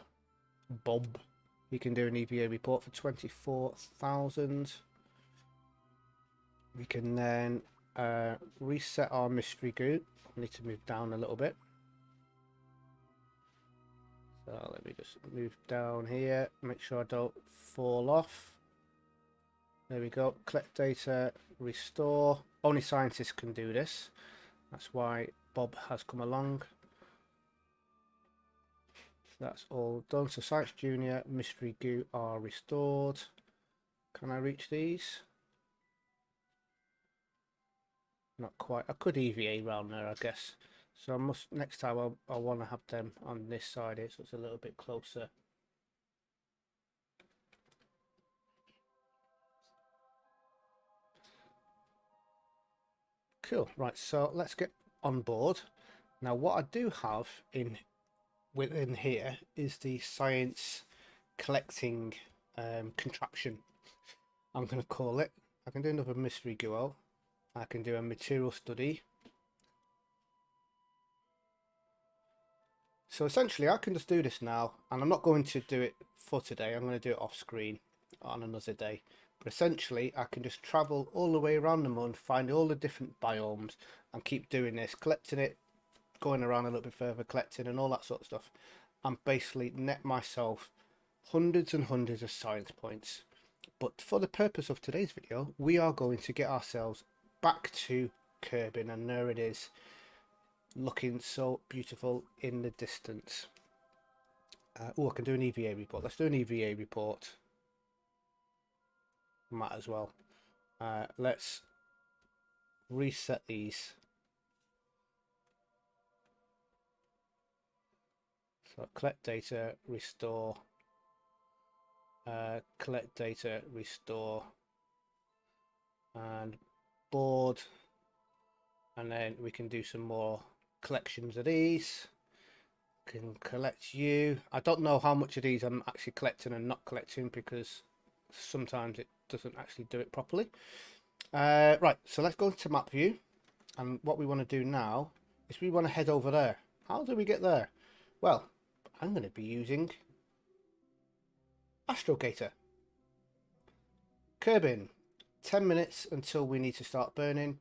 We can do an EVA report for 24,000. We can then reset our mystery goo. I need to move down a little bit. So let me just move down here, make sure I don't fall off. There we go. Collect data, restore. Only scientists can do this. That's why Bob has come along. That's all done. So Science Junior, Mystery Goo are restored. Can I reach these? Not quite. I could EVA round there, I guess. So I must, next time I want to have them on this side here, so it's a little bit closer. Cool. Right, so let's get on board. Now what I do have within here is the science collecting contraption, I'm going to call it. I can do another mystery duo. I can do a material study. So essentially I can just do this now, and I'm not going to do it for today. I'm going to do it off screen on another day. But essentially I can just travel all the way around the Mun, find all the different biomes, and keep doing this, collecting it, going around a little bit further, collecting and all that sort of stuff, and basically net myself hundreds and hundreds of science points. But for the purpose of today's video, we are going to get ourselves back to Kerbin, and there it is, looking so beautiful in the distance. Oh, I can do an EVA report. Let's do an EVA report. Might as well. Let's reset these. So collect data, restore. Collect data, restore. And board. And then we can do some more collections of these. Can collect you. I don't know how much of these I'm actually collecting and not collecting, because sometimes it doesn't actually do it properly. Right, so let's go into map view, and what we want to do now is we want to head over there. How do we get there? Well, I'm going to be using Astrogator. Kerbin, 10 minutes until we need to start burning.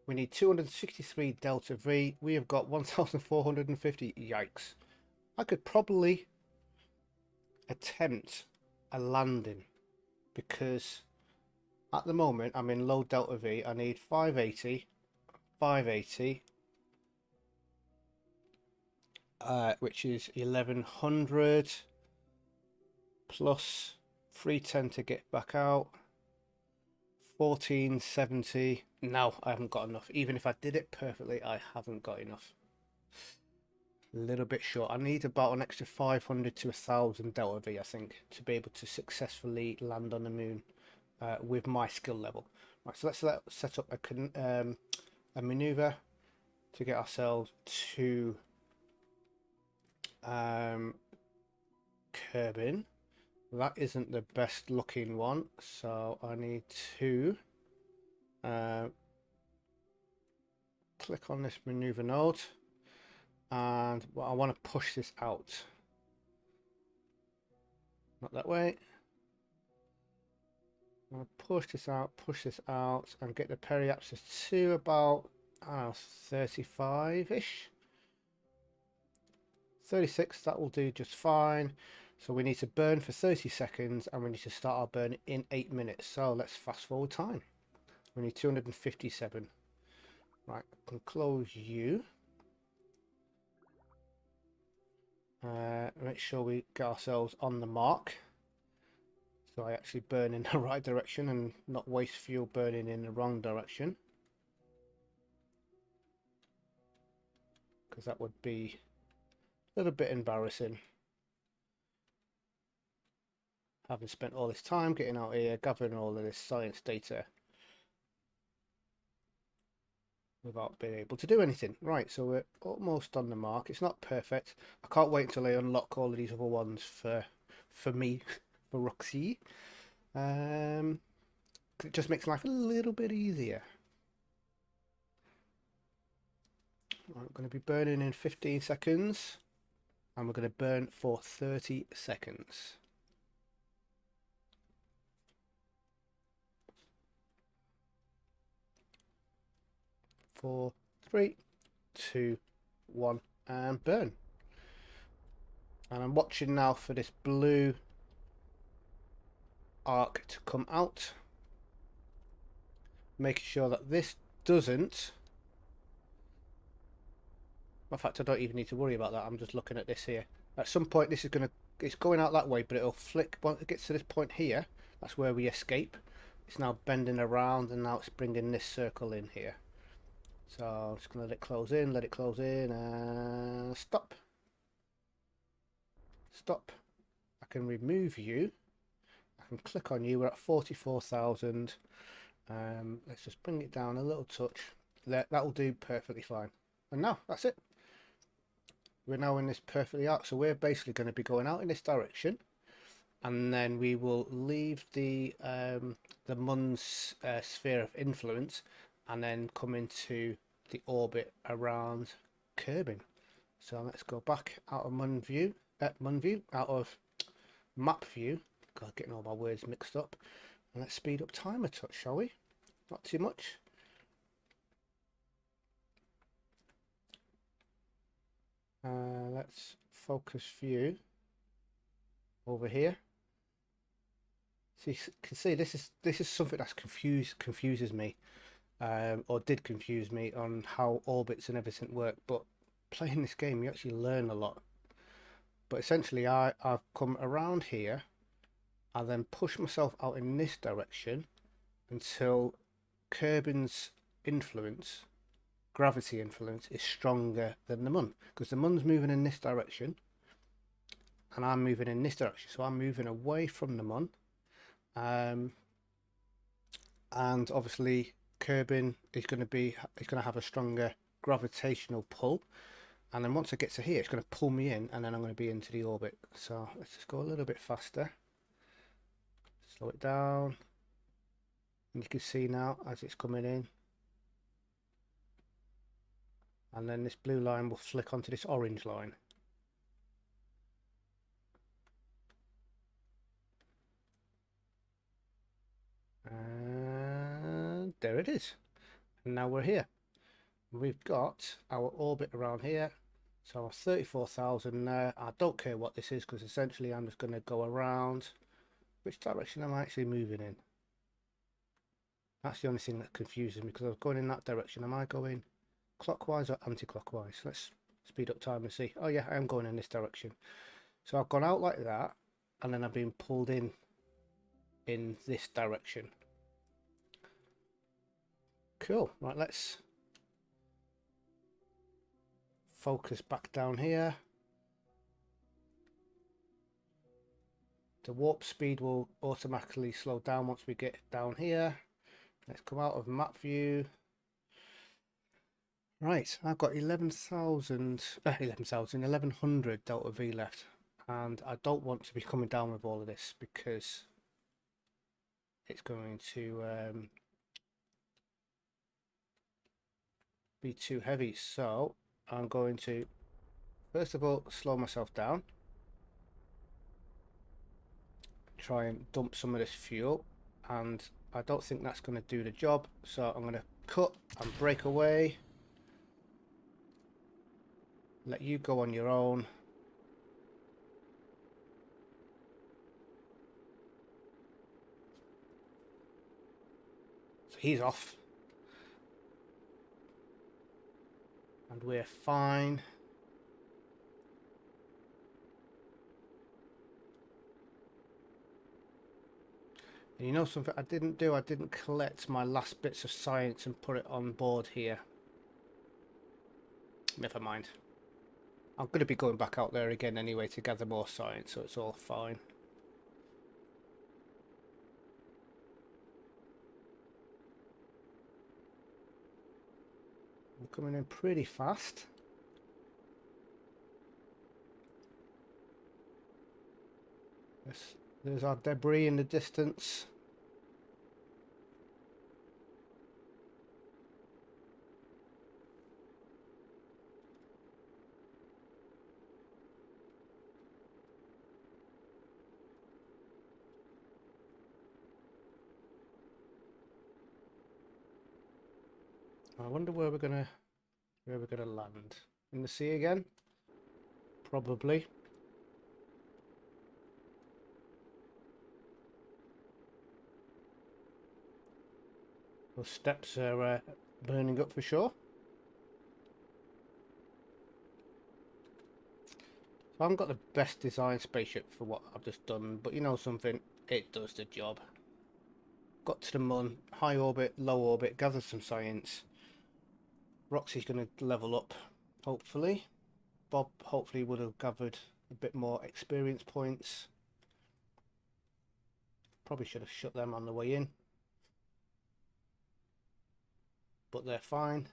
We need 263 delta V. We have got 1450. Yikes. I could probably attempt a landing, because at the moment I'm in low delta V. I need 580, 580, which is 1100 plus 310 to get back out, 1470. No, I haven't got enough. Even if I did it perfectly, I haven't got enough. A little bit short. I need about an extra 500 to 1,000 delta V, I think, to be able to successfully land on the moon with my skill level. Right, so let's set up a maneuver to get ourselves to Kerbin. That isn't the best looking one, so I need to click on this maneuver node, and well, I want to push this out. Not that way. I'll push this out, and get the periapsis to about 35-ish. 36, that will do just fine. So we need to burn for 30 seconds, and we need to start our burn in 8 minutes. So let's fast forward time. We need 257. Right, I can close you. Make sure we get ourselves on the mark, so I actually burn in the right direction and not waste fuel burning in the wrong direction, because that would be a little bit embarrassing, having spent all this time getting out here gathering all of this science data without being able to do anything. Right, so we're almost on the mark. It's not perfect. I can't wait until I unlock all of these other ones for me, for Roxee. It just makes life a little bit easier. I'm going to be burning in 15 seconds, and we're going to burn for 30 seconds. 4, 3, 2, 1, and burn. And I'm watching now for this blue arc to come out, making sure that this doesn't. In fact, I don't even need to worry about that. I'm just looking at this here. At some point, this is it's going out that way, but it'll flick once it gets to this point here. That's where we escape. It's now bending around, and now it's bringing this circle in here. So I'm just going to let it close in, and stop. Stop. I can remove you. I can click on you. We're at 44,000. Let's just bring it down a little touch. That will do perfectly fine. And now that's it. We're now in this perfectly arc. So we're basically going to be going out in this direction, and then we will leave the Mun's sphere of influence, and then come into the orbit around Kerbin. So let's go back out of Mun view, out of map view. God, getting all my words mixed up. And let's speed up time a touch, shall we? Not too much. Let's focus view over here. So you can see this is something that's confuses me, or did confuse me, on how orbits and everything work. But playing this game, you actually learn a lot. But essentially, I've come around here, I then push myself out in this direction until Kerbin's influence, gravity influence, is stronger than the Mun, because the Mun's moving in this direction and I'm moving in this direction, so I'm moving away from the Mun, and obviously Kerbin is going to have a stronger gravitational pull, and then once I get to here, it's going to pull me in, and then I'm going to be into the orbit. So let's just go a little bit faster, slow it down, and you can see now as it's coming in, and then this blue line will flick onto this orange line. And there it is. And now we're here. We've got our orbit around here. So 34,000 there. I don't care what this is, because essentially I'm just going to go around. Which direction am I actually moving in? That's the only thing that confuses me, because I was going in that direction. Am I going clockwise or anti-clockwise? Let's speed up time and see. Oh yeah, I am going in this direction. So I've gone out like that, and then I've been pulled in this direction. Cool. Right, let's focus back down here. The warp speed will automatically slow down once we get down here. Let's come out of map view. Right, I've got 1100 delta V left, and I don't want to be coming down with all of this because it's going to be too heavy. So I'm going to first of all slow myself down, try and dump some of this fuel, and I don't think that's going to do the job, so I'm going to cut and break away, let you go on your own. So he's off and we're fine. And you know something I didn't do? I didn't collect my last bits of science and put it on board here. Never mind. I'm going to be going back out there again anyway to gather more science, so it's all fine. I'm coming in pretty fast. There's our debris in the distance. I wonder where we're gonna land. In the sea again? Probably. Those steps are burning up for sure. So I haven't got the best design spaceship for what I've just done, but you know something, it does the job. Got to the moon, high orbit, low orbit, gathered some science. Roxee's going to level up, hopefully. Bob hopefully would have gathered a bit more experience points. Probably should have shut them on the way in, but they're fine.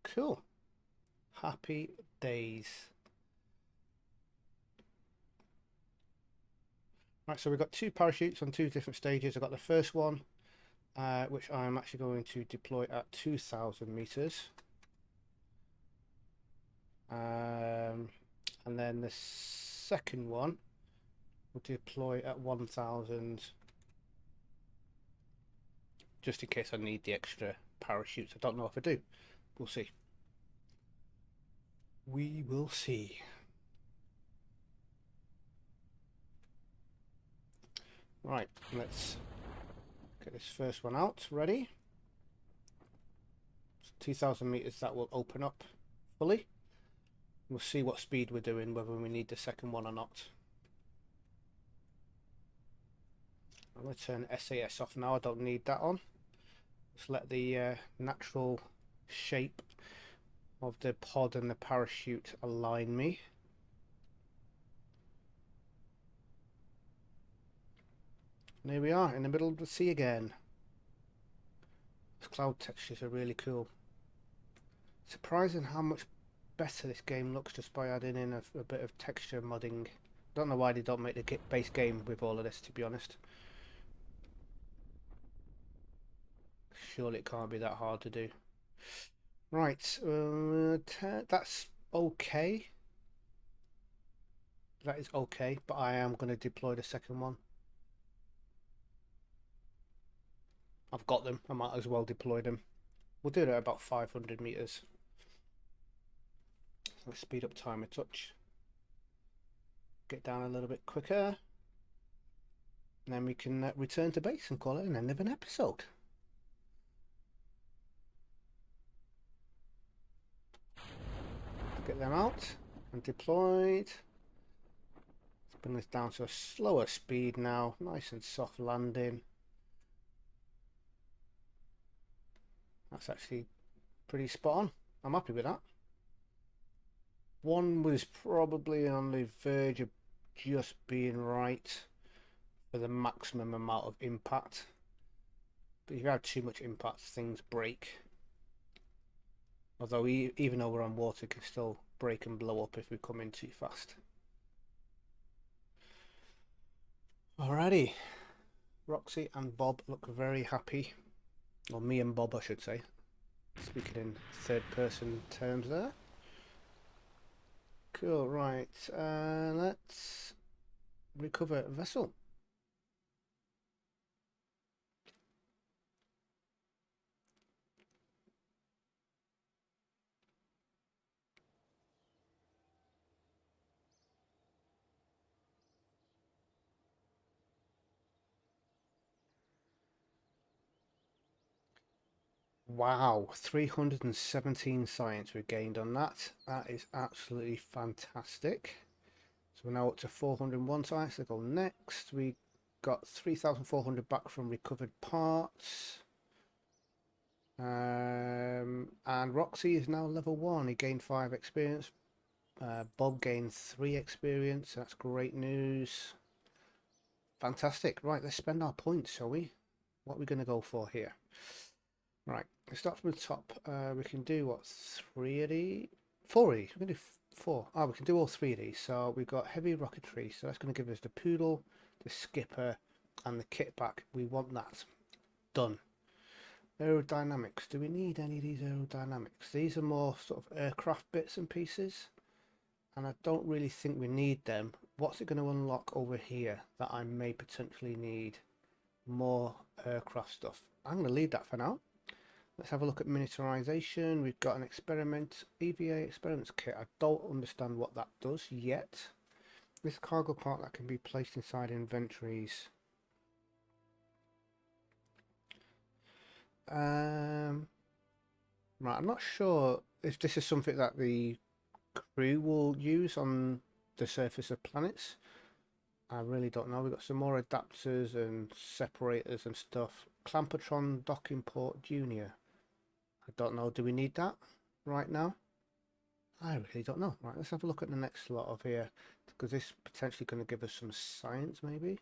Cool. Happy days. Right, so we've got two parachutes on two different stages. I've got the first one, which I'm actually going to deploy at 2,000 meters. And then the second one will deploy at 1,000, just in case I need the extra parachutes. I don't know if I do. We'll see. We will see. Right, let's get this first one out. Ready? 2,000 meters, that will open up fully. We'll see what speed we're doing, whether we need the second one or not. I'm going to turn SAS off now. I don't need that on. Just let the natural shape of the pod and the parachute align me. And here we are in the middle of the sea again. These cloud textures are really cool. Surprising how much better this game looks just by adding in a bit of texture modding. Don't know why they don't make the base game with all of this, to be honest. Surely it can't be that hard to do. Right, that's okay. That is okay, but I am going to deploy the second one. I've got them. I might as well deploy them. We'll do it at about 500 meters. Let's speed up time a touch. Get down a little bit quicker. And then we can return to base and call it an end of an episode. Get them out and deployed. Let's bring this down to a slower speed now. Nice and soft landing. That's actually pretty spot on. I'm happy with that. One was probably on the verge of just being right for the maximum amount of impact. But if you have too much impact, things break. Although even though we're on water, it can still break and blow up if we come in too fast. Alrighty. Roxy and Bob look very happy. Or me and Bob, I should say. Speaking in third person terms there. Cool, right. Let's recover vessel. Wow, 317 science we gained on that. That is absolutely fantastic. So we're now up to 401 science to go next. We got 3,400 back from recovered parts. And Roxy is now level 1. He gained 5 experience. Bob gained 3 experience. That's great news. Fantastic. Right, let's spend our points, shall we? What are we going to go for here? Right, let's start from the top. We can do what, 3 of these? 4 of these. We can do 4. We can do all 3 of these. So we've got heavy rocketry. So that's going to give us the poodle, the skipper, and the kit back. We want that. Done. Aerodynamics. Do we need any of these aerodynamics? These are more sort of aircraft bits and pieces, and I don't really think we need them. What's it going to unlock over here that I may potentially need? More aircraft stuff. I'm going to leave that for now. Let's have a look at miniaturization. We've got an experiment, EVA experiments kit. I don't understand what that does yet. This cargo part that can be placed inside inventories. Right, I'm not sure if this is something that the crew will use on the surface of planets. I really don't know. We've got some more adapters and separators and stuff. Clampertron docking port junior. I don't know. Do we need that right now? I really don't know. Right, let's have a look at the next lot of here, because this is potentially going to give us some science maybe.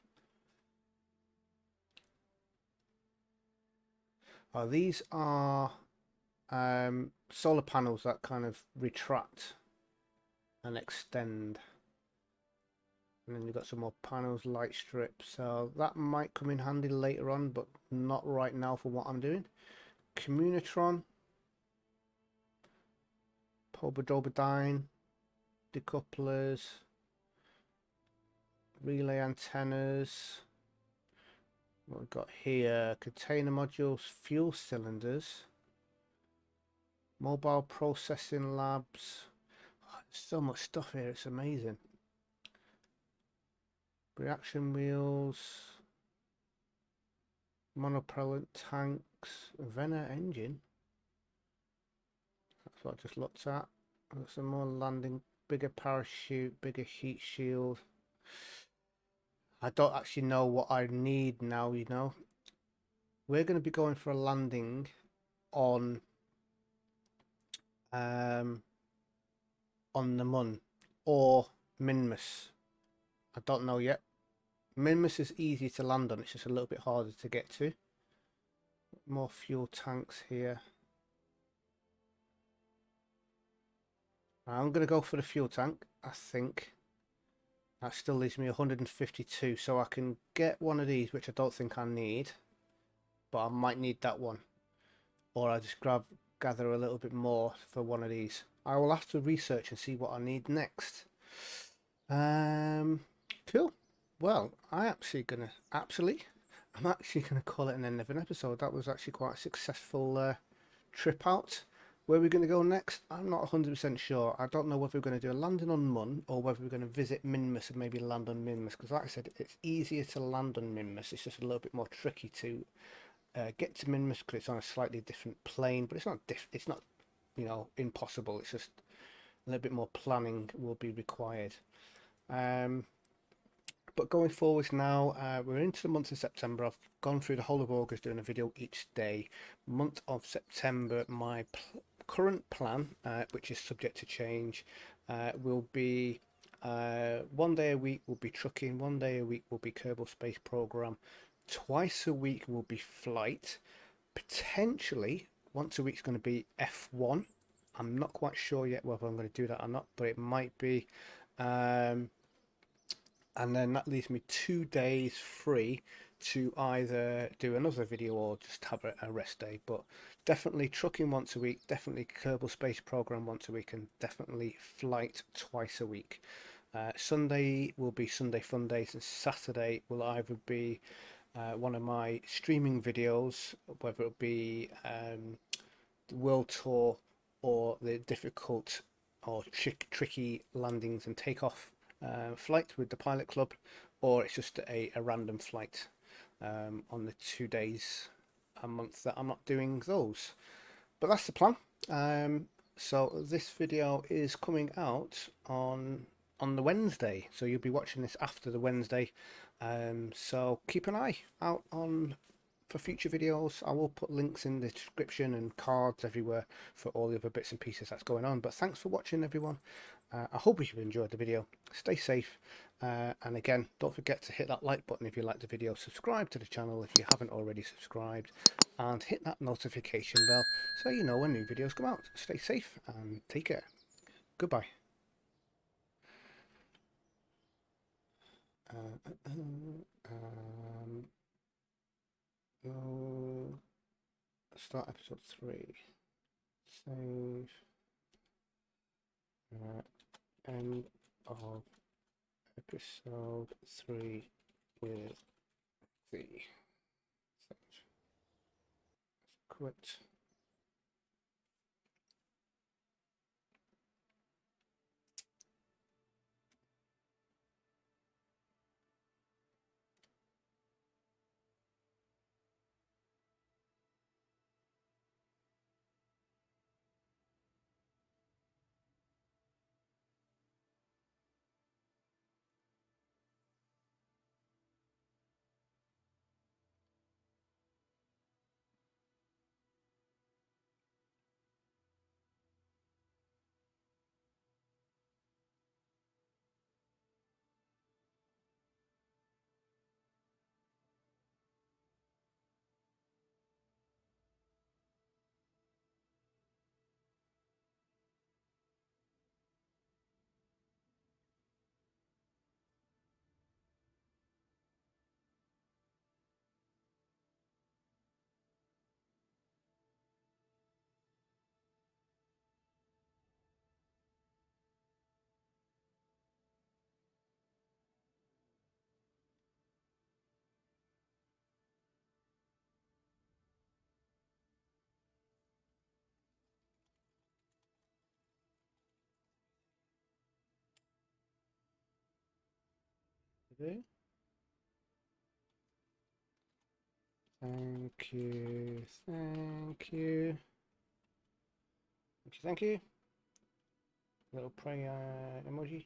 Oh, these are solar panels that kind of retract and extend. And then you've got some more panels, light strips. So that might come in handy later on, but not right now for what I'm doing. Communitron. Pobodobodine. Decouplers. Relay antennas. What we've got here, container modules, fuel cylinders, mobile processing labs. Oh, there's so much stuff here, it's amazing. Reaction wheels, monopropellant tanks, Venner engine. That's what I just looked at. Got some more landing, bigger parachute, bigger heat shield. I don't actually know what I need now, you know. We're going to be going for a landing on the Mun or Minmus. I don't know yet. Minmus is easy to land on, it's just a little bit harder to get to. More fuel tanks here. I'm going to go for the fuel tank, I think. That still leaves me 152, so I can get one of these, which I don't think I need, but I might need that one. Or I just gather a little bit more for one of these. I will have to research and see what I need next. Cool. Well, I'm actually gonna call it an end of an episode. That was actually quite a successful trip out. Where we're going to go next, I'm not 100% sure. I don't know whether we're going to do a landing on Mun or whether we're going to visit Minmus and maybe land on Minmus. Because like I said, it's easier to land on Minmus. It's just a little bit more tricky to get to Minmus because it's on a slightly different plane. But it's not, you know, impossible. It's just a little bit more planning will be required. But going forwards now, we're into the month of September. I've gone through the whole of August doing a video each day. Month of September, my current plan, which is subject to change, will be 1 day a week will be trucking, 1 day a week will be Kerbal Space Program, twice a week will be flight, potentially once a week's going to be F1. I'm not quite sure yet whether I'm going to do that or not, but it might be. And then that leaves me 2 days free to either do another video or just have a rest day. But definitely trucking once a week, definitely Kerbal Space Program once a week, and definitely flight twice a week. Sunday will be Sunday Fun Days, and Saturday will either be one of my streaming videos, whether it be the World Tour or the difficult or tricky landings and takeoff flight with the pilot club, or it's just a random flight on the 2 days a month that I'm not doing those. But that's the plan. So this video is coming out on the Wednesday, so you'll be watching this after the Wednesday. So keep an eye out on for future videos. I will put links in the description and cards everywhere for all the other bits and pieces that's going on. But thanks for watching, everyone. I hope you enjoyed the video. Stay safe, and again, don't forget to hit that like button if you like the video, subscribe to the channel if you haven't already subscribed, and hit that notification bell so you know when new videos come out. Stay safe and take care. Goodbye. Start episode 3. Save. End of episode 3 with the save. Quit. Okay. Thank you, thank you, thank you, thank you. Little prayer emoji.